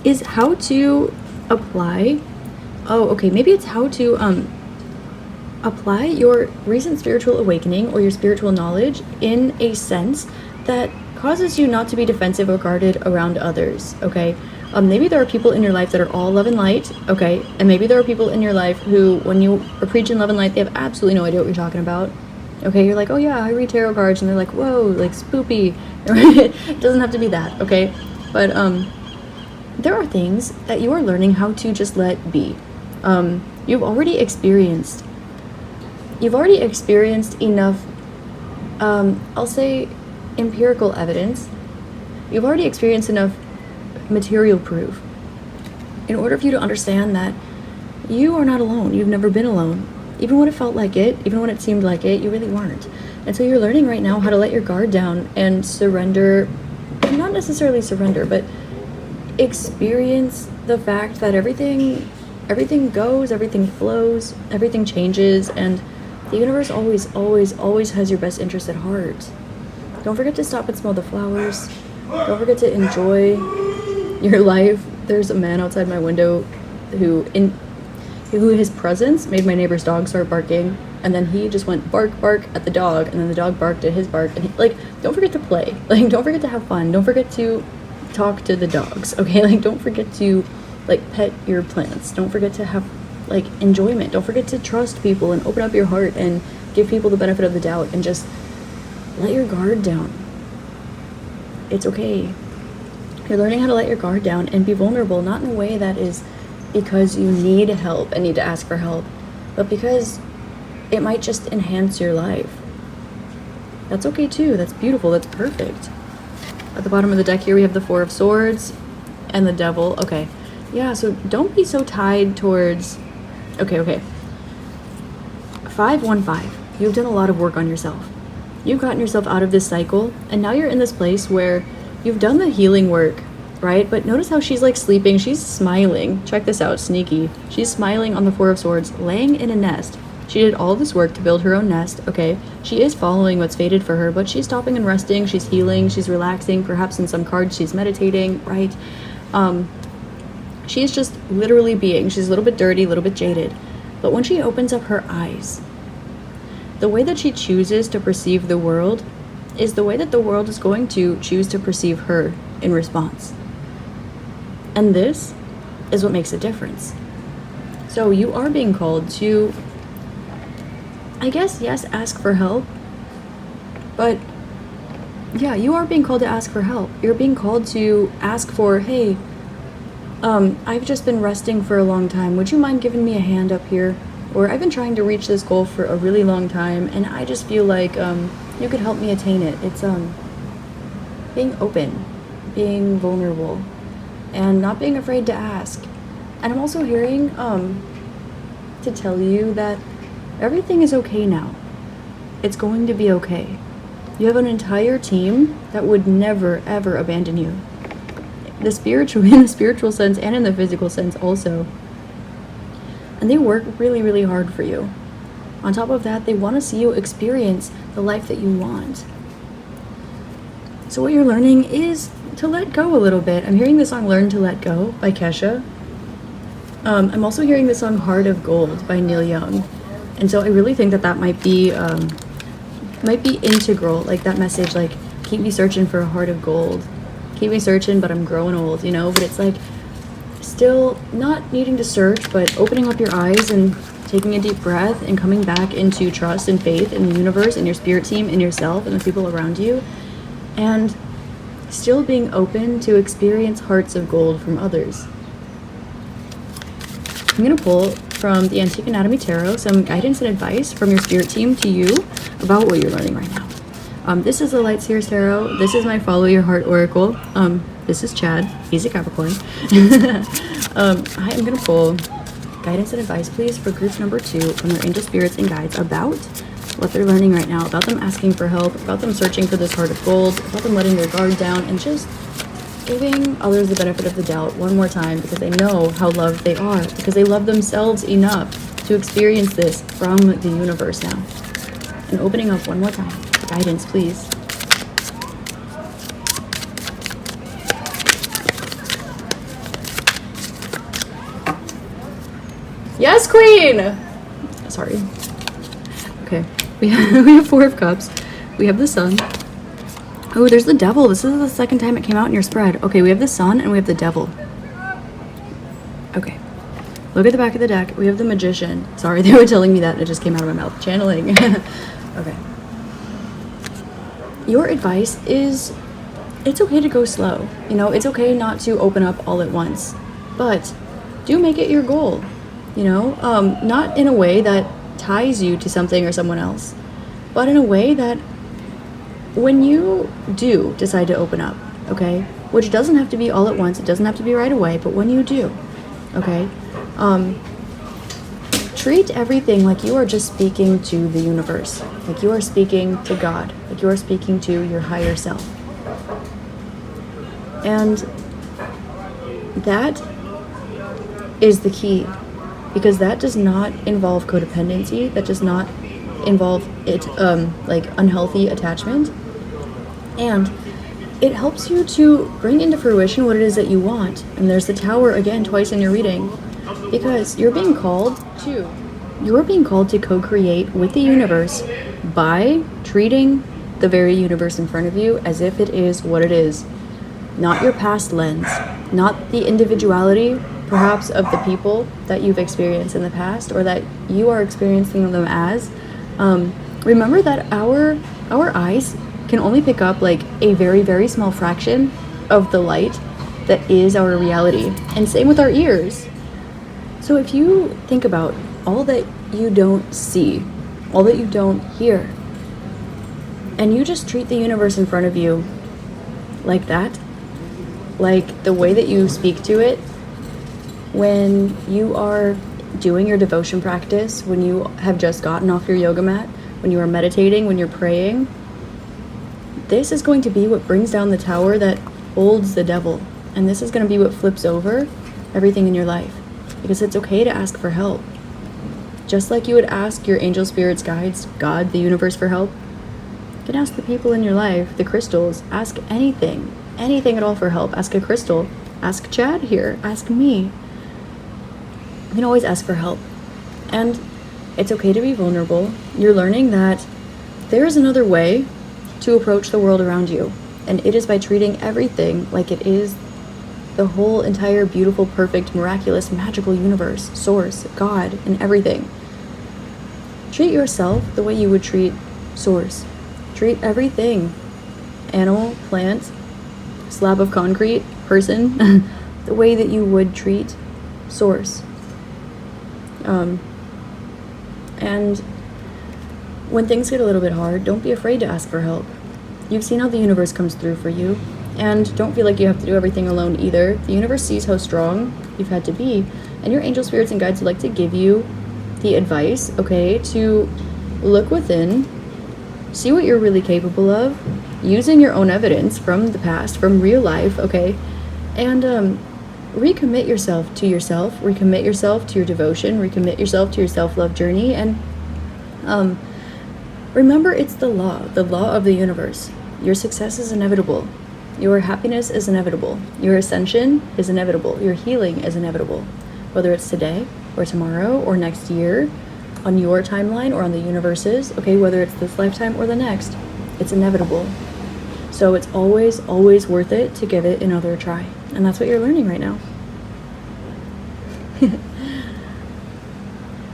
is how to apply, maybe it's how to apply your recent spiritual awakening or your spiritual knowledge in a sense that causes you not to be defensive or guarded around others, okay? Maybe there are people in your life that are all love and light, okay? And maybe there are people in your life who, when you are preaching love and light, they have absolutely no idea what you're talking about. Okay, you're like, oh yeah, I read tarot cards, and they're like, whoa, like spoopy. It doesn't have to be that, okay? But there are things that you are learning how to just let be. You've already experienced enough, I'll say, empirical evidence. You've already experienced enough material proof in order for you to understand that you are not alone. You've never been alone. Even when it felt like it, even when it seemed like it, you really weren't. And so you're learning right now how to let your guard down and surrender, not necessarily surrender, but experience the fact that everything goes, everything flows, everything changes, and the universe always has your best interest at heart. Don't forget to stop and smell the flowers. Don't forget to enjoy your life. There's a man outside my window who his presence made my neighbor's dog start barking, and then he just went bark at the dog, and then the dog barked at his bark, and don't forget to play. Don't forget to have fun. Don't forget to talk to the dogs, okay? Don't forget to pet your plants. Don't forget to have enjoyment. Don't forget to trust people and open up your heart and give people the benefit of the doubt and just let your guard down. It's okay. You're learning how to let your guard down and be vulnerable, not in a way that is because you need help and need to ask for help, but because it might just enhance your life. That's okay too. That's beautiful. That's perfect. At the bottom of the deck here, we have the Four of Swords and the Devil. Okay. Yeah, so don't be so tied towards... Okay. 515. You've done a lot of work on yourself. You've gotten yourself out of this cycle, and now you're in this place where you've done the healing work, right? But notice how she's sleeping. She's smiling. Check this out, sneaky. She's smiling on the Four of Swords, laying in a nest. She did all this work to build her own nest, okay? She is following what's fated for her, but she's stopping and resting. She's healing. She's relaxing. Perhaps in some cards she's meditating, right? She's just literally being. She's a little bit dirty, a little bit jaded. But when she opens up her eyes, the way that she chooses to perceive the world is the way that the world is going to choose to perceive her in response. And this is what makes a difference. So you are being called to, I guess, yes, ask for help. But yeah, you are being called to ask for help. You're being called to ask for, hey, I've just been resting for a long time. Would you mind giving me a hand up here? Or I've been trying to reach this goal for a really long time, and I just feel like you could help me attain it. It's being open, being vulnerable, and not being afraid to ask. And I'm also hearing to tell you that everything is okay now. It's going to be okay. You have an entire team that would never, ever abandon you. In the spiritual sense and in the physical sense also. And they work really, really hard for you. On top of that, they want to see you experience the life that you want. So what you're learning is to let go a little bit. I'm hearing the song Learn to Let Go by Kesha. I'm also hearing the song Heart of Gold by Neil Young. And so I really think that might be integral, that message, keep me searching for a heart of gold. Keep me searching, but I'm growing old, but it's still not needing to search, but opening up your eyes and taking a deep breath and coming back into trust and faith in the universe and your spirit team and yourself and the people around you, and still being open to experience hearts of gold from others. I'm going to pull from the Antique Anatomy Tarot some guidance and advice from your spirit team to you about what you're learning right now. This is the Light Seers Tarot. This is my Follow Your Heart Oracle. This is Chad. He's a Capricorn. I am going to pull guidance and advice, please, for group number 2 from their angel spirits and guides about what they're learning right now, about them asking for help, about them searching for this heart of gold, about them letting their guard down, and just giving others the benefit of the doubt one more time, because they know how loved they are, because they love themselves enough to experience this from the universe now. And opening up one more time. Guidance, please. Yes, Queen! Sorry. Okay. We have 4 of Cups. We have the Sun. Oh, there's the Devil. This is the second time it came out in your spread. Okay, we have the Sun and we have the Devil. Okay. Look at the back of the deck. We have the Magician. Sorry, they were telling me that and it just came out of my mouth. Channeling. Okay. Your advice is, it's okay to go slow. You know, it's okay not to open up all at once. But do make it your goal. You know, not in a way that ties you to something or someone else, but in a way that when you do decide to open up, okay, which doesn't have to be all at once, it doesn't have to be right away, but when you do, okay, treat everything like you are just speaking to the universe, like you are speaking to God, like you are speaking to your higher self. And that is the key, because that does not involve codependency, that does not involve it like unhealthy attachment, and it helps you to bring into fruition what it is that you want. And there's the Tower again twice in your reading, because you're being called to co-create with the universe by treating the very universe in front of you as if it is what it is, not your past lens, not the individuality perhaps of the people that you've experienced in the past or that you are experiencing them as. Remember that our eyes can only pick up like a very, very small fraction of the light that is our reality, and same with our ears. So if you think about all that you don't see, all that you don't hear, and you just treat the universe in front of you like that, like the way that you speak to it when you are doing your devotion practice, when you have just gotten off your yoga mat, when you are meditating, when you're praying, this is going to be what brings down the tower that holds the devil. And this is going to be what flips over everything in your life. Because it's okay to ask for help. Just like you would ask your angel, spirits, guides, God, the universe for help, you can ask the people in your life, the crystals, ask anything at all for help. Ask a crystal, ask Chad here, ask me. You can always ask for help. And it's okay to be vulnerable. You're learning that there is another way to approach the world around you. And it is by treating everything like it is the whole entire beautiful, perfect, miraculous, magical universe, source, God, and everything. Treat yourself the way you would treat source. Treat everything, animal, plant, slab of concrete, person, the way that you would treat source. And when things get a little bit hard, don't be afraid to ask for help. You've seen how the universe comes through for you, and don't feel like you have to do everything alone either. The universe sees how strong you've had to be, and your angel spirits and guides would like to give you the advice, okay, to look within, see what you're really capable of, using your own evidence from the past, from real life, okay, and recommit yourself, recommit yourself to your devotion, recommit yourself to your self-love journey, and remember, it's the law of the universe. Your success is inevitable. Your happiness is inevitable. Your ascension is inevitable. Your healing is inevitable. Whether it's today or tomorrow or next year, on your timeline or on the universe's, okay, whether it's this lifetime or the next, it's inevitable. So it's always, always worth it to give it another try. And that's what you're learning right now.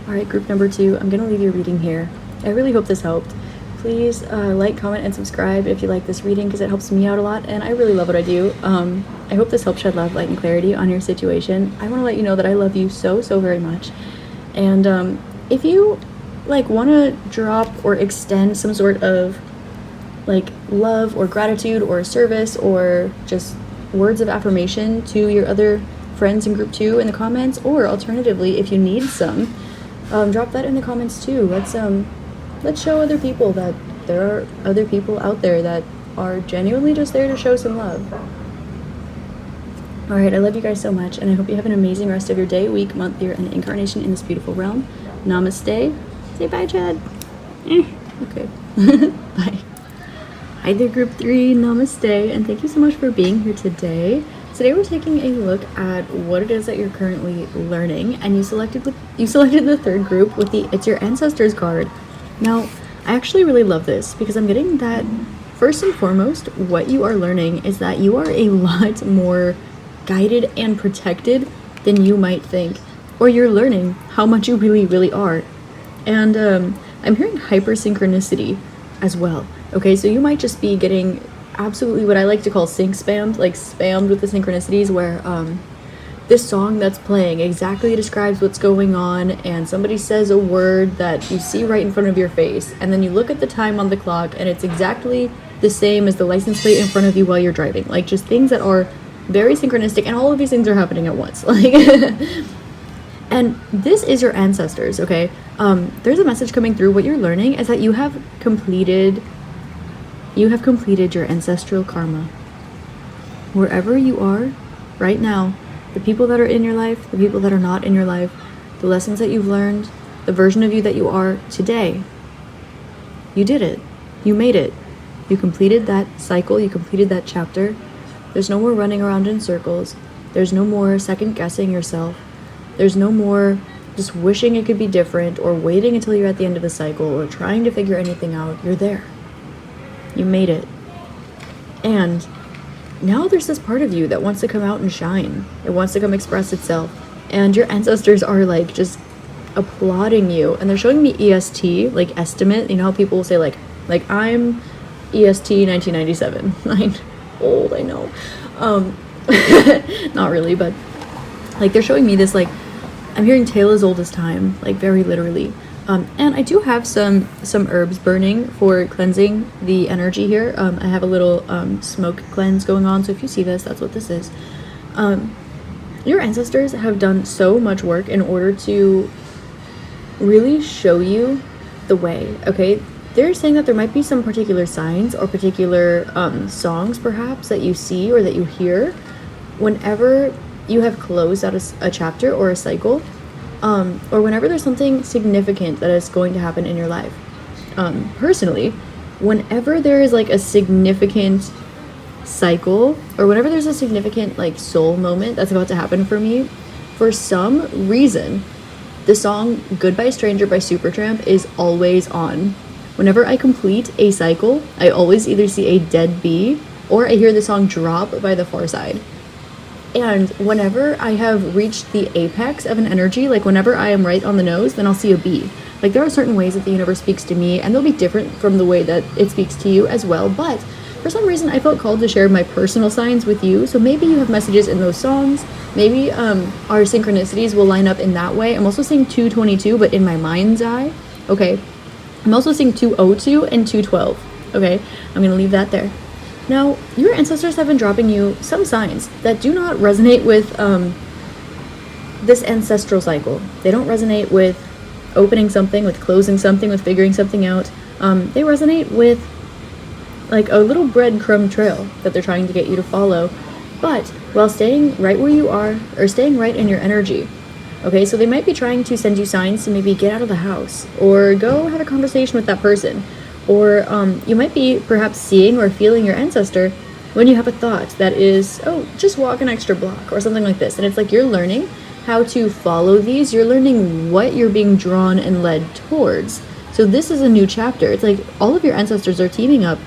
All right, group number 2, I'm going to leave your reading here. I really hope this helped. Please like, comment, and subscribe if you like this reading, because it helps me out a lot, and I really love what I do. I hope this helps shed love, light, and clarity on your situation. I want to let you know that I love you so, so very much. And if you want to drop or extend some sort of love or gratitude or service or just words of affirmation to your other friends in group 2 in the comments, or alternatively, if you need some, drop that in the comments too. Let's show other people that there are other people out there that are genuinely just there to show some love. Alright, I love you guys so much, and I hope you have an amazing rest of your day, week, month, year, and incarnation in this beautiful realm. Namaste. Say bye, Chad. Okay. Bye. Hi there, group 3. Namaste, and thank you so much for being here today. Today we're taking a look at what it is that you're currently learning, and you selected the third group with the It's Your Ancestors card. Now, I actually really love this because I'm getting that, first and foremost, what you are learning is that you are a lot more guided and protected than you might think, or you're learning how much you really, really are. And I'm hearing hypersynchronicity as well. Okay, so you might just be getting absolutely what I like to call sync spammed, like spammed with the synchronicities, where this song that's playing exactly describes what's going on, and somebody says a word that you see right in front of your face, and then you look at the time on the clock and it's exactly the same as the license plate in front of you while you're driving. Like, just things that are very synchronistic, and all of these things are happening at once. Like, and this is your ancestors, okay? There's a message coming through. What you're learning is that you have completed your ancestral karma. Wherever you are right now, the people that are in your life, the people that are not in your life, the lessons that you've learned, the version of you that you are today, you did it. You made it. You completed that cycle. You completed that chapter. There's no more running around in circles. There's no more second guessing yourself. There's no more just wishing it could be different, or waiting until you're at the end of the cycle, or trying to figure anything out. You're there. You made it. And now there's this part of you that wants to come out and shine. It wants to come express itself. And your ancestors are like just applauding you. And they're showing me EST, like estimate. You know how people will say like I'm EST 1997. I'm old, I know. Not really, but like they're showing me this, like I'm hearing tale as old as time, like very literally. And I do have some herbs burning for cleansing the energy here. I have a little smoke cleanse going on, so if you see this, that's what this is. Your ancestors have done so much work in order to really show you the way, okay? They're saying that there might be some particular signs or particular songs, perhaps, that you see or that you hear whenever you have closed out a chapter or a cycle. Or whenever there's something significant that is going to happen in your life. Personally, whenever there is like a significant cycle, or whenever there's a significant like soul moment that's about to happen for me, for some reason, the song Goodbye Stranger by Supertramp is always on. Whenever I complete a cycle, I always either see a dead bee, or I hear the song Drop by The Far Side. And whenever I have reached the apex of an energy, like whenever I am right on the nose, then I'll see a bee. Like, there are certain ways that the universe speaks to me, and they'll be different from the way that it speaks to you as well. But for some reason, I felt called to share my personal signs with you. So maybe you have messages in those songs. Maybe our synchronicities will line up in that way. I'm also seeing 222, but in my mind's eye. Okay. I'm also seeing 202 and 212. Okay. I'm going to leave that there. Now, your ancestors have been dropping you some signs that do not resonate with this ancestral cycle. They don't resonate with opening something, with closing something, with figuring something out. They resonate with like a little breadcrumb trail that they're trying to get you to follow, but while staying right where you are, or staying right in your energy. Okay, so they might be trying to send you signs to maybe get out of the house, or go have a conversation with that person. Or you might be perhaps seeing or feeling your ancestor when you have a thought that is, oh, just walk an extra block, or something like this. And it's like you're learning how to follow these. You're learning what you're being drawn and led towards. So this is a new chapter. It's like all of your ancestors are teaming up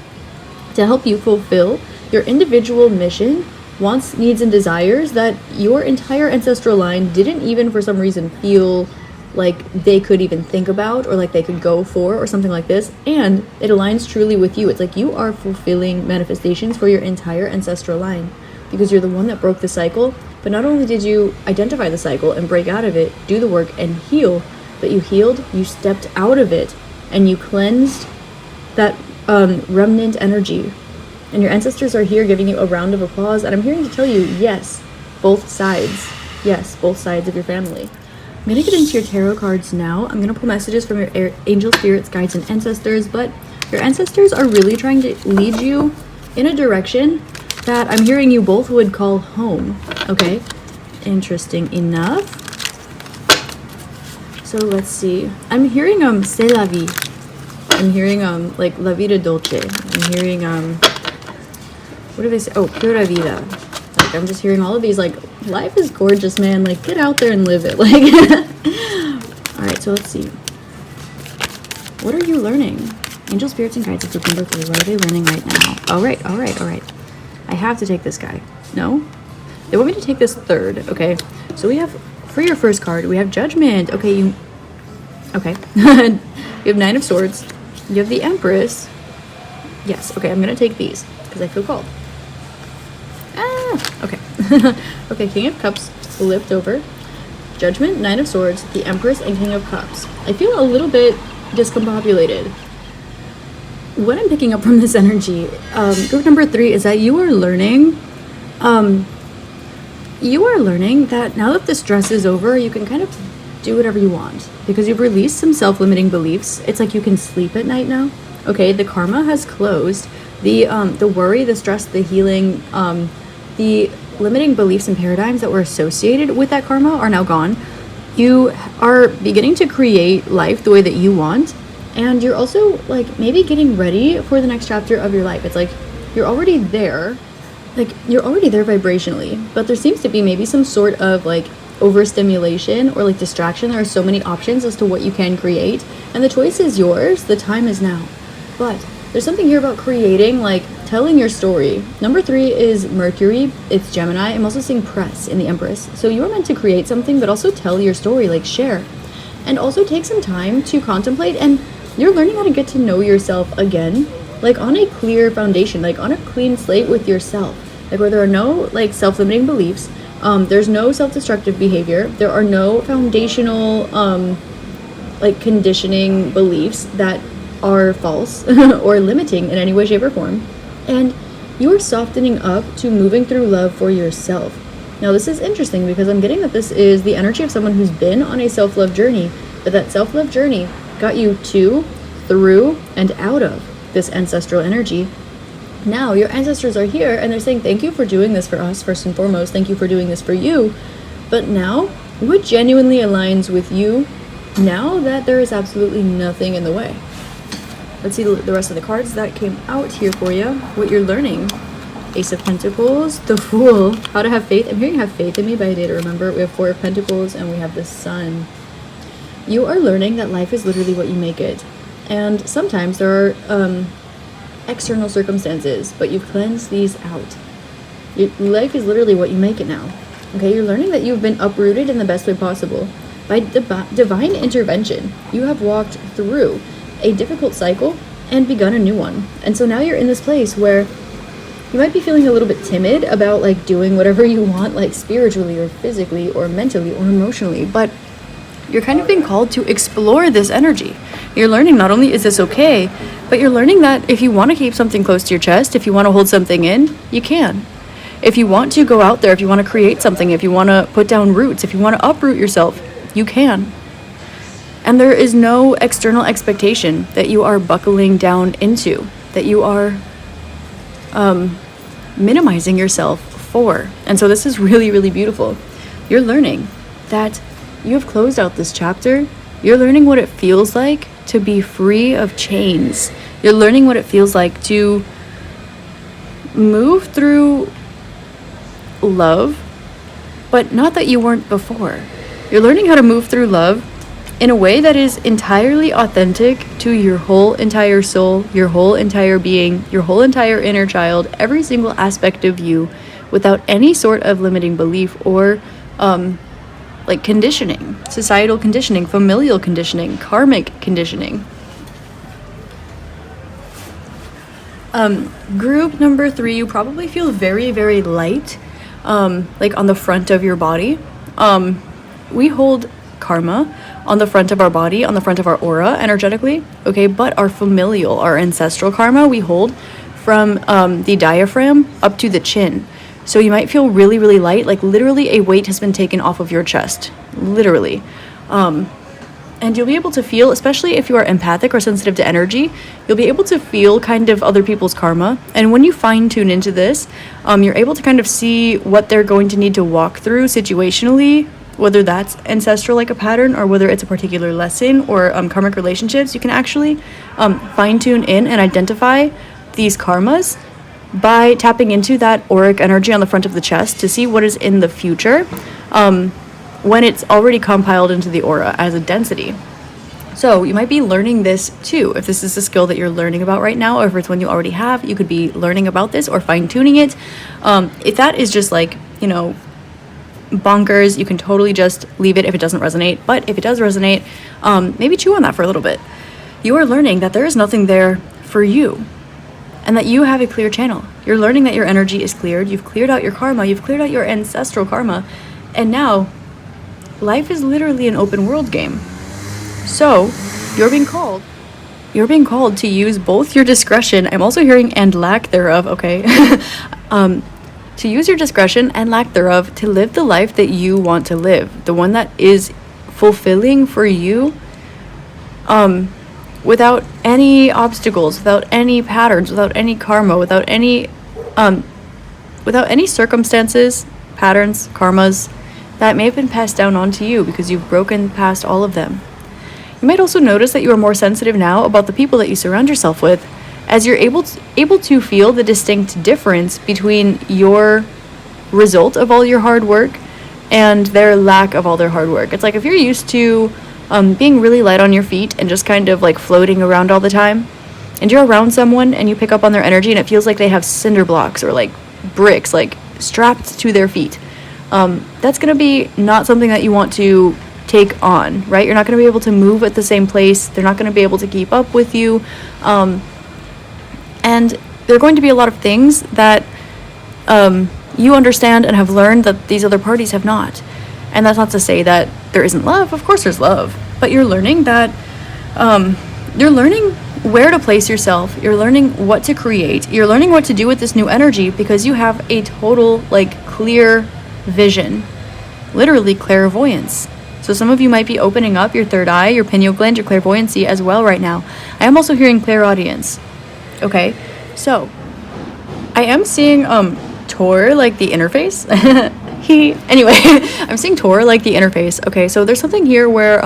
to help you fulfill your individual mission, wants, needs, and desires that your entire ancestral line didn't even for some reason feel like they could even think about, or like they could go for, or something like this. And it aligns truly with you. It's like you are fulfilling manifestations for your entire ancestral line, because you're the one that broke the cycle. But not only did you identify the cycle and break out of it, do the work and heal, but you healed, you stepped out of it, and you cleansed that remnant energy. And your ancestors are here giving you a round of applause. And I'm here to tell you, yes, both sides. Yes, both sides of your family. I'm going to get into your tarot cards now. I'm going to pull messages from your angel spirits, guides, and ancestors, but your ancestors are really trying to lead you in a direction that I'm hearing you both would call home, okay? Interesting enough. So let's see. I'm hearing c'est la vie. I'm hearing like la vida dolce. I'm hearing what do they say? Oh, pura vida. Like, I'm just hearing all of these, like, life is gorgeous, man. Like, get out there and live it. Like, all right, so let's see. What are you learning? Angel spirits and guides, it's number 3. What are they learning right now? All right. I have to take this guy. No? They want me to take this third, okay? So we have, for your first card, we have Judgment. Okay, okay. You have Nine of Swords. You have the Empress. Yes, okay, I'm gonna take these because I feel called. Okay. Okay, King of Cups flipped over. Judgment, Nine of Swords, the Empress, and King of Cups. I feel a little bit discombobulated. What I'm picking up from this energy, group number 3, is that you are learning that now that the stress is over, you can kind of do whatever you want because you've released some self-limiting beliefs. It's like you can sleep at night now. Okay, the karma has closed. The worry, the stress, the healing, the limiting beliefs and paradigms that were associated with that karma are now gone. You are beginning to create life the way that you want, and you're also like maybe getting ready for the next chapter of your life. It's like you're already there, vibrationally, but there seems to be maybe some sort of like overstimulation or like distraction. There are so many options as to what you can create, and the choice is yours. The time is now. But there's something here about creating, like telling your story. Number 3 is Mercury. It's Gemini. I'm also seeing press in the Empress. So you're meant to create something, but also tell your story, like share. And also take some time to contemplate, and you're learning how to get to know yourself again, like on a clear foundation, like on a clean slate with yourself, like where there are no like self-limiting beliefs, there's no self-destructive behavior, there are no foundational like conditioning beliefs that are false or limiting in any way, shape, or form, and you are softening up to moving through love for yourself. Now this is interesting because I'm getting that this is the energy of someone who's been on a self-love journey, but that self-love journey got you to, through, and out of this ancestral energy. Now your ancestors are here and they're saying thank you for doing this for us, first and foremost. Thank you for doing this for you. But now, what genuinely aligns with you now that there is absolutely nothing in the way? Let's see the rest of the cards that came out here for you. What you're learning. Ace of Pentacles, the Fool, how to have faith. I'm hearing have faith in me by a day to remember. We have 4 of Pentacles and we have the Sun. You are learning that life is literally what you make it. And sometimes there are external circumstances, but you've cleansed these out. Your life is literally what you make it now. Okay, you're learning that you've been uprooted in the best way possible. By divine intervention, you have walked through a difficult cycle and begun a new one. And so now you're in this place where you might be feeling a little bit timid about like doing whatever you want, like spiritually or physically or mentally or emotionally, but you're kind of being called to explore this energy. You're learning not only is this okay, but you're learning that if you want to keep something close to your chest, if you want to hold something in, you can. If you want to go out there, if you want to create something, if you want to put down roots, if you want to uproot yourself, you can. And there is no external expectation that you are buckling down into, that you are minimizing yourself for. And so this is really, really beautiful. You're learning that you have closed out this chapter. You're learning what it feels like to be free of chains. You're learning what it feels like to move through love, but not that you weren't before. You're learning how to move through love in a way that is entirely authentic to your whole entire soul, your whole entire being, your whole entire inner child, every single aspect of you, without any sort of limiting belief or like conditioning, societal conditioning, familial conditioning, karmic conditioning. Group number 3, you probably feel very, very light, like on the front of your body. We hold karma on the front of our body, on the front of our aura energetically, okay, but our familial, our ancestral karma, we hold from the diaphragm up to the chin. So you might feel really, really light, like literally a weight has been taken off of your chest, literally. And you'll be able to feel, especially if you are empathic or sensitive to energy, you'll be able to feel kind of other people's karma. And when you fine tune into this, you're able to kind of see what they're going to need to walk through situationally, whether that's ancestral like a pattern or whether it's a particular lesson or karmic relationships. You can actually fine tune in and identify these karmas by tapping into that auric energy on the front of the chest to see what is in the future when it's already compiled into the aura as a density. So you might be learning this too. If this is a skill that you're learning about right now, or if it's one you already have, you could be learning about this or fine-tuning it. If that is just like bonkers. You can totally just leave it if it doesn't resonate. But if it does resonate, maybe chew on that for a little bit. You are learning that there is nothing there for you and that you have a clear channel. You're learning that your energy is cleared. You've cleared out your karma. You've cleared out your ancestral karma. And now life is literally an open world game. So you're being called to use both your discretion. I'm also hearing and lack thereof. Okay. To use your discretion and lack thereof to live the life that you want to live, the one that is fulfilling for you, without any obstacles, without any patterns, without any karma, without any circumstances, patterns, karmas that may have been passed down onto you because you've broken past all of them. You might also notice that you are more sensitive now about the people that you surround yourself with, as you're able to feel the distinct difference between your result of all your hard work and their lack of all their hard work. It's like if you're used to being really light on your feet and just kind of like floating around all the time, and you're around someone and you pick up on their energy and it feels like they have cinder blocks or like bricks like strapped to their feet, that's going to be not something that you want to take on, right? You're not going to be able to move at the same place. They're not going to be able to keep up with you. And there are going to be a lot of things that you understand and have learned that these other parties have not. And that's not to say that there isn't love. Of course there's love. But you're learning that you're learning where to place yourself. You're learning what to create. You're learning what to do with this new energy because you have a total, like, clear vision. Literally clairvoyance. So some of you might be opening up your third eye, your pineal gland, your clairvoyancy as well right now. I am also hearing clairaudience. Okay, so I am seeing Tor, like the interface. Anyway, I'm seeing Tor, like the interface. Okay, so there's something here where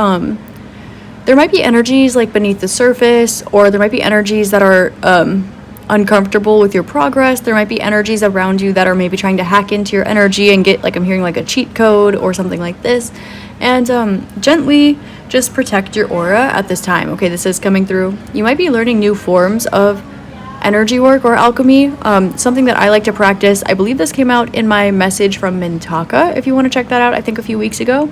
there might be energies like beneath the surface, or there might be energies that are uncomfortable with your progress. There might be energies around you that are maybe trying to hack into your energy and get, like, I'm hearing like a cheat code or something like this. And gently just protect your aura at this time. Okay, this is coming through. You might be learning new forms of energy work or alchemy, something that I like to practice. I believe this came out in my message from Mintaka, if you want to check that out, I think a few weeks ago.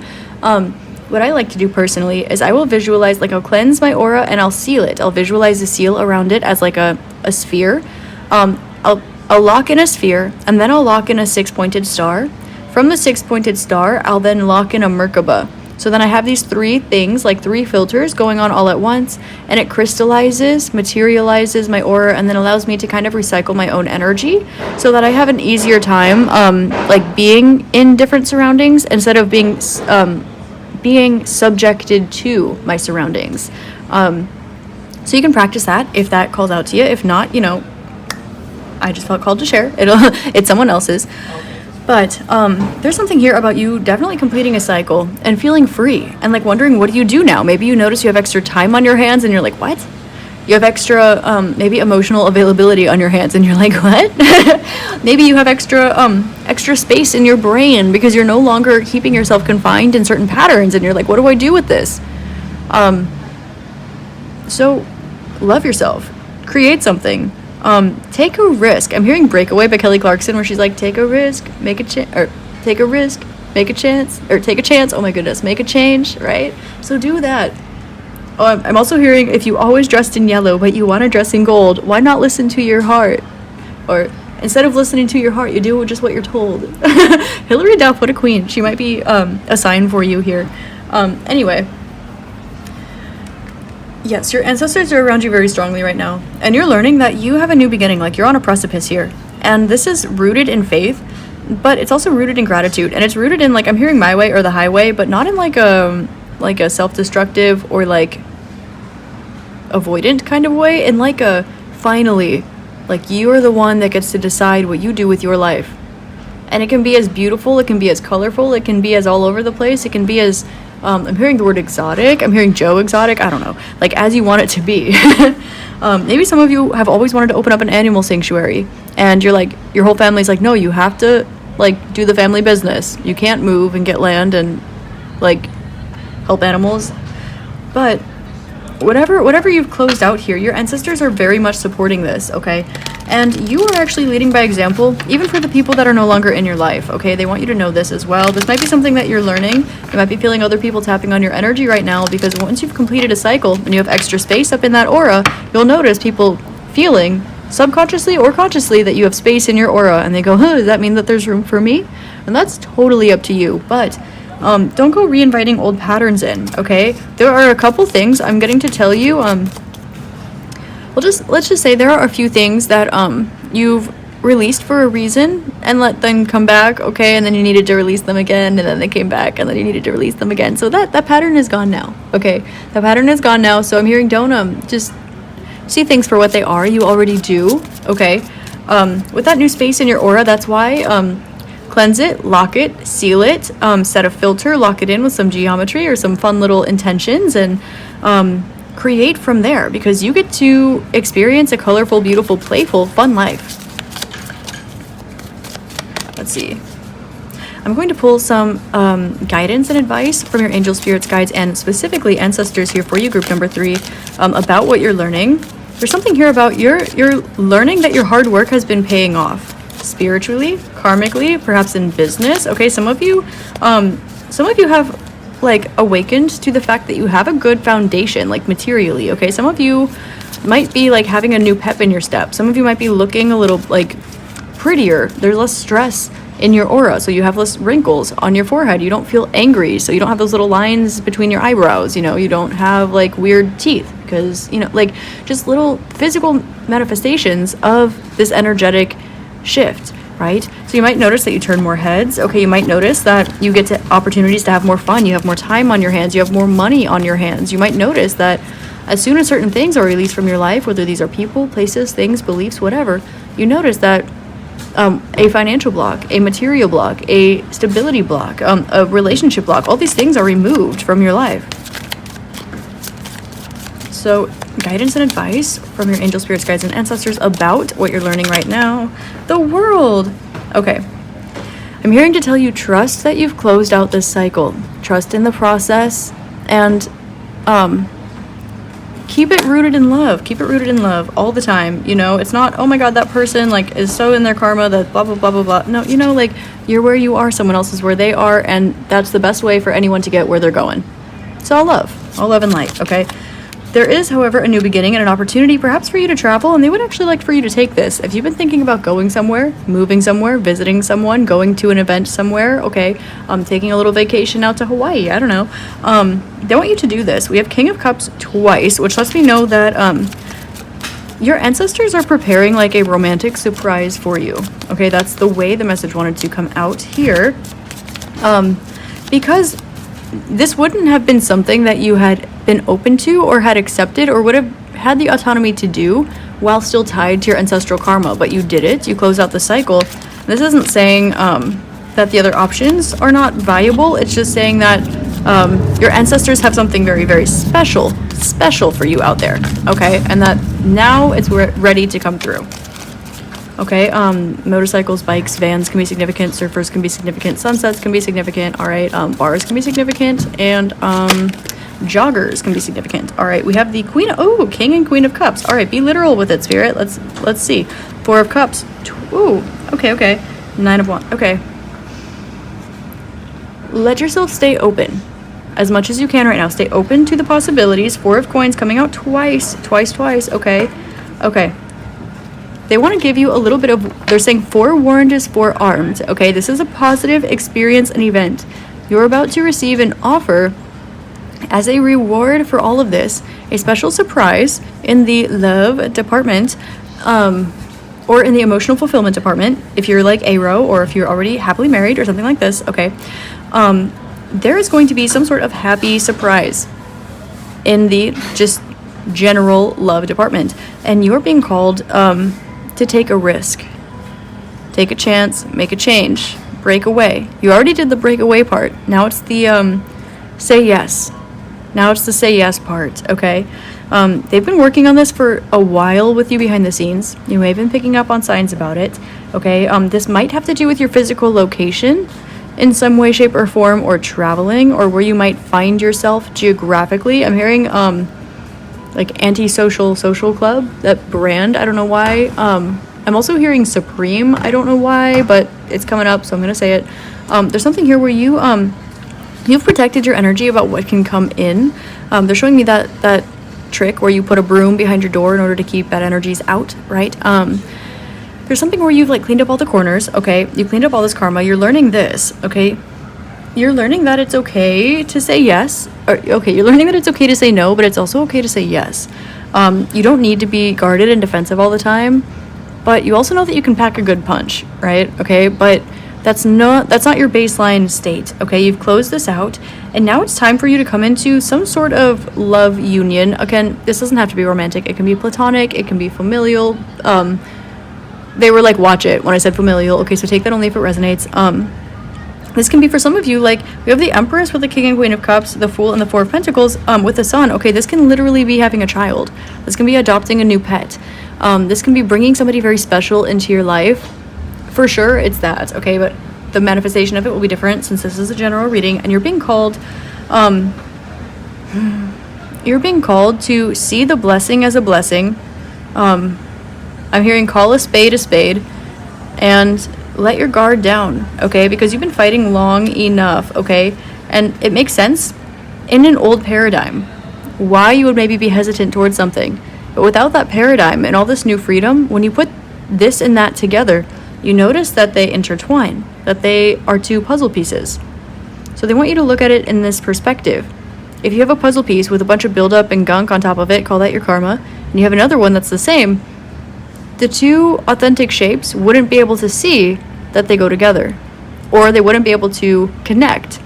What I like to do personally is I will visualize, like, I'll cleanse my aura and I'll seal it. I'll visualize a seal around it as like a sphere. I'll lock in a sphere, and then I'll lock in a 6-pointed star. From the 6-pointed star, I'll then lock in a Merkaba. So then I have these 3 things, like 3 filters going on all at once, and it crystallizes, materializes my aura, and then allows me to kind of recycle my own energy so that I have an easier time, like, being in different surroundings instead of being subjected to my surroundings. So you can practice that if that calls out to you. If not, I just felt called to share. It's someone else's. But there's something here about you definitely completing a cycle and feeling free and, like, wondering, what do you do now? Maybe you notice you have extra time on your hands and you're like, what? You have extra maybe emotional availability on your hands and you're like, what? Maybe you have extra space in your brain because you're no longer keeping yourself confined in certain patterns and you're like, what do I do with this? So love yourself. Create something. Take a risk. I'm hearing Breakaway by Kelly Clarkson, where she's like, take a risk, make a chance, or take a risk, make a chance, or take a chance. Oh my goodness, make a change, right? So do that. Oh, I'm also hearing, if you always dressed in yellow, but you want to dress in gold, why not listen to your heart? Or instead of listening to your heart, you do just what you're told. Hillary Duff, what a queen. She might be a sign for you here. Anyway. Yes, your ancestors are around you very strongly right now, and you're learning that you have a new beginning, like you're on a precipice here, and this is rooted in faith, but it's also rooted in gratitude, and it's rooted in, like, I'm hearing my way or the highway, but not in like a self-destructive or like avoidant kind of way, in like a finally, like, you're the one that gets to decide what you do with your life, and it can be as beautiful, it can be as colorful, it can be as all over the place, it can be as I'm hearing the word exotic. I'm hearing Joe exotic. I don't know. Like, as you want it to be. Maybe some of you have always wanted to open up an animal sanctuary. And you're like, your whole family's like, no, you have to, like, do the family business. You can't move and get land and, like, help animals. But whatever you've closed out here, your ancestors are very much supporting this, okay? And you are actually leading by example, even for the people that are no longer in your life, okay? They want you to know this as well. This might be something that you're learning. You might be feeling other people tapping on your energy right now, because once you've completed a cycle and you have extra space up in that aura, you'll notice people feeling subconsciously or consciously that you have space in your aura, and they go, does that mean that there's room for me? And that's totally up to you. But don't go reinviting old patterns in, okay? There are a couple things I'm getting to tell you. Let's just say there are a few things that you've released for a reason and let them come back, okay? And then you needed to release them again, and then they came back, and then you needed to release them again. So that pattern is gone now, okay? That pattern is gone now. So I'm hearing don't just see things for what they are. You already do, okay? With that new space in your aura, that's why cleanse it, lock it, seal it, set a filter, lock it in with some geometry or some fun little intentions, and create from there, because you get to experience a colorful, beautiful, playful, fun life. Let's see. I'm going to pull some guidance and advice from your angel, spirits, guides, and specifically ancestors here for you, group number 3, about what you're learning. There's something here about you're learning that your hard work has been paying off spiritually, karmically, perhaps in business. Okay, some of you have like awakened to the fact that you have a good foundation, like materially. Okay, some of you might be like having a new pep in your step. Some of you might be looking a little like prettier. There's less stress in your aura, so you have less wrinkles on your forehead. You don't feel angry, so you don't have those little lines between your eyebrows. You don't have like weird teeth, because like just little physical manifestations of this energetic shift, right? So you might notice that you turn more heads. Okay, you might notice that you get to opportunities to have more fun. You have more time on your hands. You have more money on your hands. You might notice that as soon as certain things are released from your life, whether these are people, places, things, beliefs, whatever, you notice that a financial block, a material block, a stability block, a relationship block, all these things are removed from your life. So guidance and advice from your angel, spirits, guides, and ancestors about what you're learning right now. The world. Okay. I'm hearing to tell you, trust that you've closed out this cycle. Trust in the process, and keep it rooted in love. Keep it rooted in love all the time. It's not, oh my God, that person like is so in their karma that blah, blah, blah, blah, blah. No, like you're where you are, someone else is where they are, and that's the best way for anyone to get where they're going. It's all love and light, okay? There is, however, a new beginning and an opportunity perhaps for you to travel, and they would actually like for you to take this. If you've been thinking about going somewhere, moving somewhere, visiting someone, going to an event somewhere, okay, taking a little vacation out to Hawaii, I don't know, they want you to do this. We have King of Cups twice, which lets me know that your ancestors are preparing like a romantic surprise for you. Okay, that's the way the message wanted to come out here, because this wouldn't have been something that you had been open to or had accepted or would have had the autonomy to do while still tied to your ancestral karma, but you did it. You closed out the cycle. This isn't saying that the other options are not viable. It's just saying that your ancestors have something very, very special for you out there, okay? And that now it's ready to come through. Okay, motorcycles, bikes, vans can be significant, surfers can be significant, sunsets can be significant, all right, bars can be significant, and joggers can be significant. All right, we have the King and Queen of Cups. All right, be literal with it, Spirit. Let's see. 4 of Cups. Okay. 9 of Wands. Okay. Let yourself stay open as much as you can right now. Stay open to the possibilities. 4 of Coins coming out twice. Okay. They want to give you a little bit of, they're saying forewarned is forearmed. Okay, this is a positive experience and event. You're about to receive an offer as a reward for all of this, a special surprise in the love department, or in the emotional fulfillment department, if you're like Aro, or if you're already happily married or something like this, okay. There is going to be some sort of happy surprise in the just general love department, and you're being called to take a risk, take a chance, make a change, break away. You already did the break away part. Now it's the say yes. Now it's the say yes part, okay? They've been working on this for a while with you behind the scenes. You may have been picking up on signs about it, okay? This might have to do with your physical location in some way, shape, or form, or traveling, or where you might find yourself geographically. I'm hearing like anti-social social club, that brand. I don't know why. I'm also hearing supreme. I don't know why, but it's coming up, so I'm gonna say it. There's something here where you've protected your energy about what can come in. They're showing me that trick where you put a broom behind your door in order to keep bad energies out, right? There's something where you've like cleaned up all the corners, okay? You cleaned up all this karma. You're learning this, okay? You're learning that it's okay to say yes. Or, okay, you're learning that it's okay to say no, but it's also okay to say yes. You don't need to be guarded and defensive all the time, but you also know that you can pack a good punch, right? Okay, but that's not your baseline state, okay? You've closed this out, and now it's time for you to come into some sort of love union. Again, this doesn't have to be romantic. It can be platonic. It can be familial. They were like, watch it when I said familial. Okay, so take that only if it resonates. This can be for some of you, like, we have the Empress with the King and Queen of Cups, the Fool and the Four of Pentacles, with the Sun. Okay, this can literally be having a child. This can be adopting a new pet. This can be bringing somebody very special into your life. For sure, it's that, okay? But the manifestation of it will be different since this is a general reading, and you're being called to see the blessing as a blessing. I'm hearing call a spade, and let your guard down, okay? Because you've been fighting long enough, okay? And it makes sense in an old paradigm why you would maybe be hesitant towards something. But without that paradigm and all this new freedom, when you put this and that together, you notice that they intertwine, that they are two puzzle pieces. So they want you to look at it in this perspective. If you have a puzzle piece with a bunch of buildup and gunk on top of it, call that your karma, and you have another one that's the same, the two authentic shapes wouldn't be able to see that they go together, or they wouldn't be able to connect.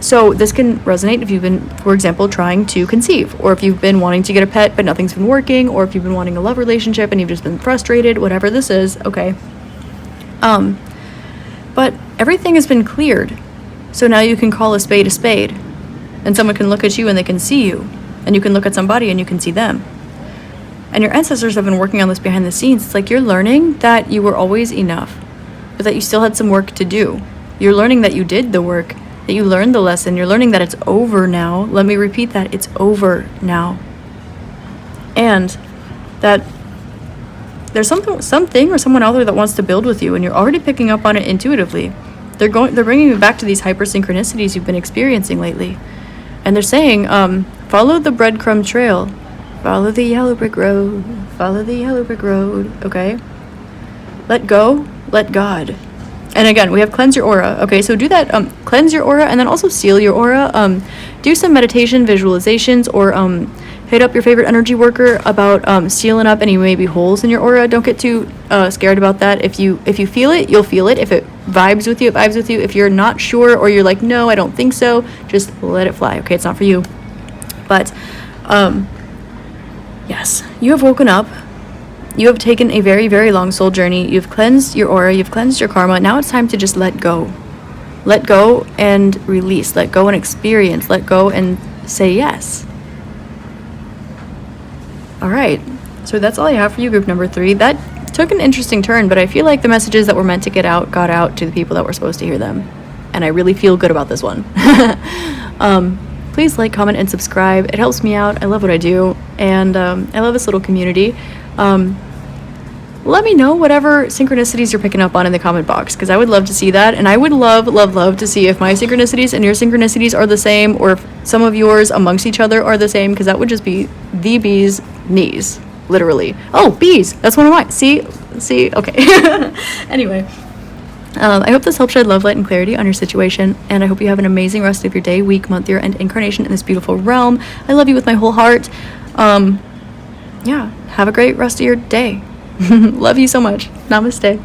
So this can resonate if you've been, for example, trying to conceive, or if you've been wanting to get a pet but nothing's been working, or if you've been wanting a love relationship and you've just been frustrated, whatever this is, okay? But everything has been cleared, so now you can call a spade, and someone can look at you and they can see you, and you can look at somebody and you can see them. And your ancestors have been working on this behind the scenes. It's like you're learning that you were always enough, but that you still had some work to do. You're learning that you did the work, that you learned the lesson. You're learning that it's over now. Let me repeat that. It's over now. And that there's something or someone out there that wants to build with you, and you're already picking up on it intuitively. They're bringing you back to these hypersynchronicities you've been experiencing lately. And they're saying, follow the breadcrumb trail. Follow the yellow brick road. Follow the yellow brick road. Okay? Let go. Let God. And again, we have cleanse your aura. Okay, so do that. Cleanse your aura, and then also seal your aura. Do some meditation, visualizations, or hit up your favorite energy worker about sealing up any maybe holes in your aura. Don't get too scared about that. If you feel it, you'll feel it. If it vibes with you, it vibes with you. If you're not sure, or you're like, no, I don't think so, just let it fly. Okay, it's not for you. But yes, you have woken up. You have taken a very, very long soul journey. You've cleansed your aura. You've cleansed your karma. Now it's time to just let go. Let go and release. Let go and experience. Let go and say yes. All right. So that's all I have for you, group number 3. That took an interesting turn, but I feel like the messages that were meant to get out got out to the people that were supposed to hear them. And I really feel good about this one. Please like, comment, and subscribe. It helps me out. I love what I do. And I love this little community. Let me know whatever synchronicities you're picking up on in the comment box, because I would love to see that. And I would love to see if my synchronicities and your synchronicities are the same, or if some of yours amongst each other are the same, because that would just be the bee's knees, literally. Oh, bees. That's one of mine. See? Okay. Anyway. I hope this helps shed love, light, and clarity on your situation, and I hope you have an amazing rest of your day, week, month, year, and incarnation in this beautiful realm. I love you with my whole heart. Yeah, have a great rest of your day. Love you so much. Namaste.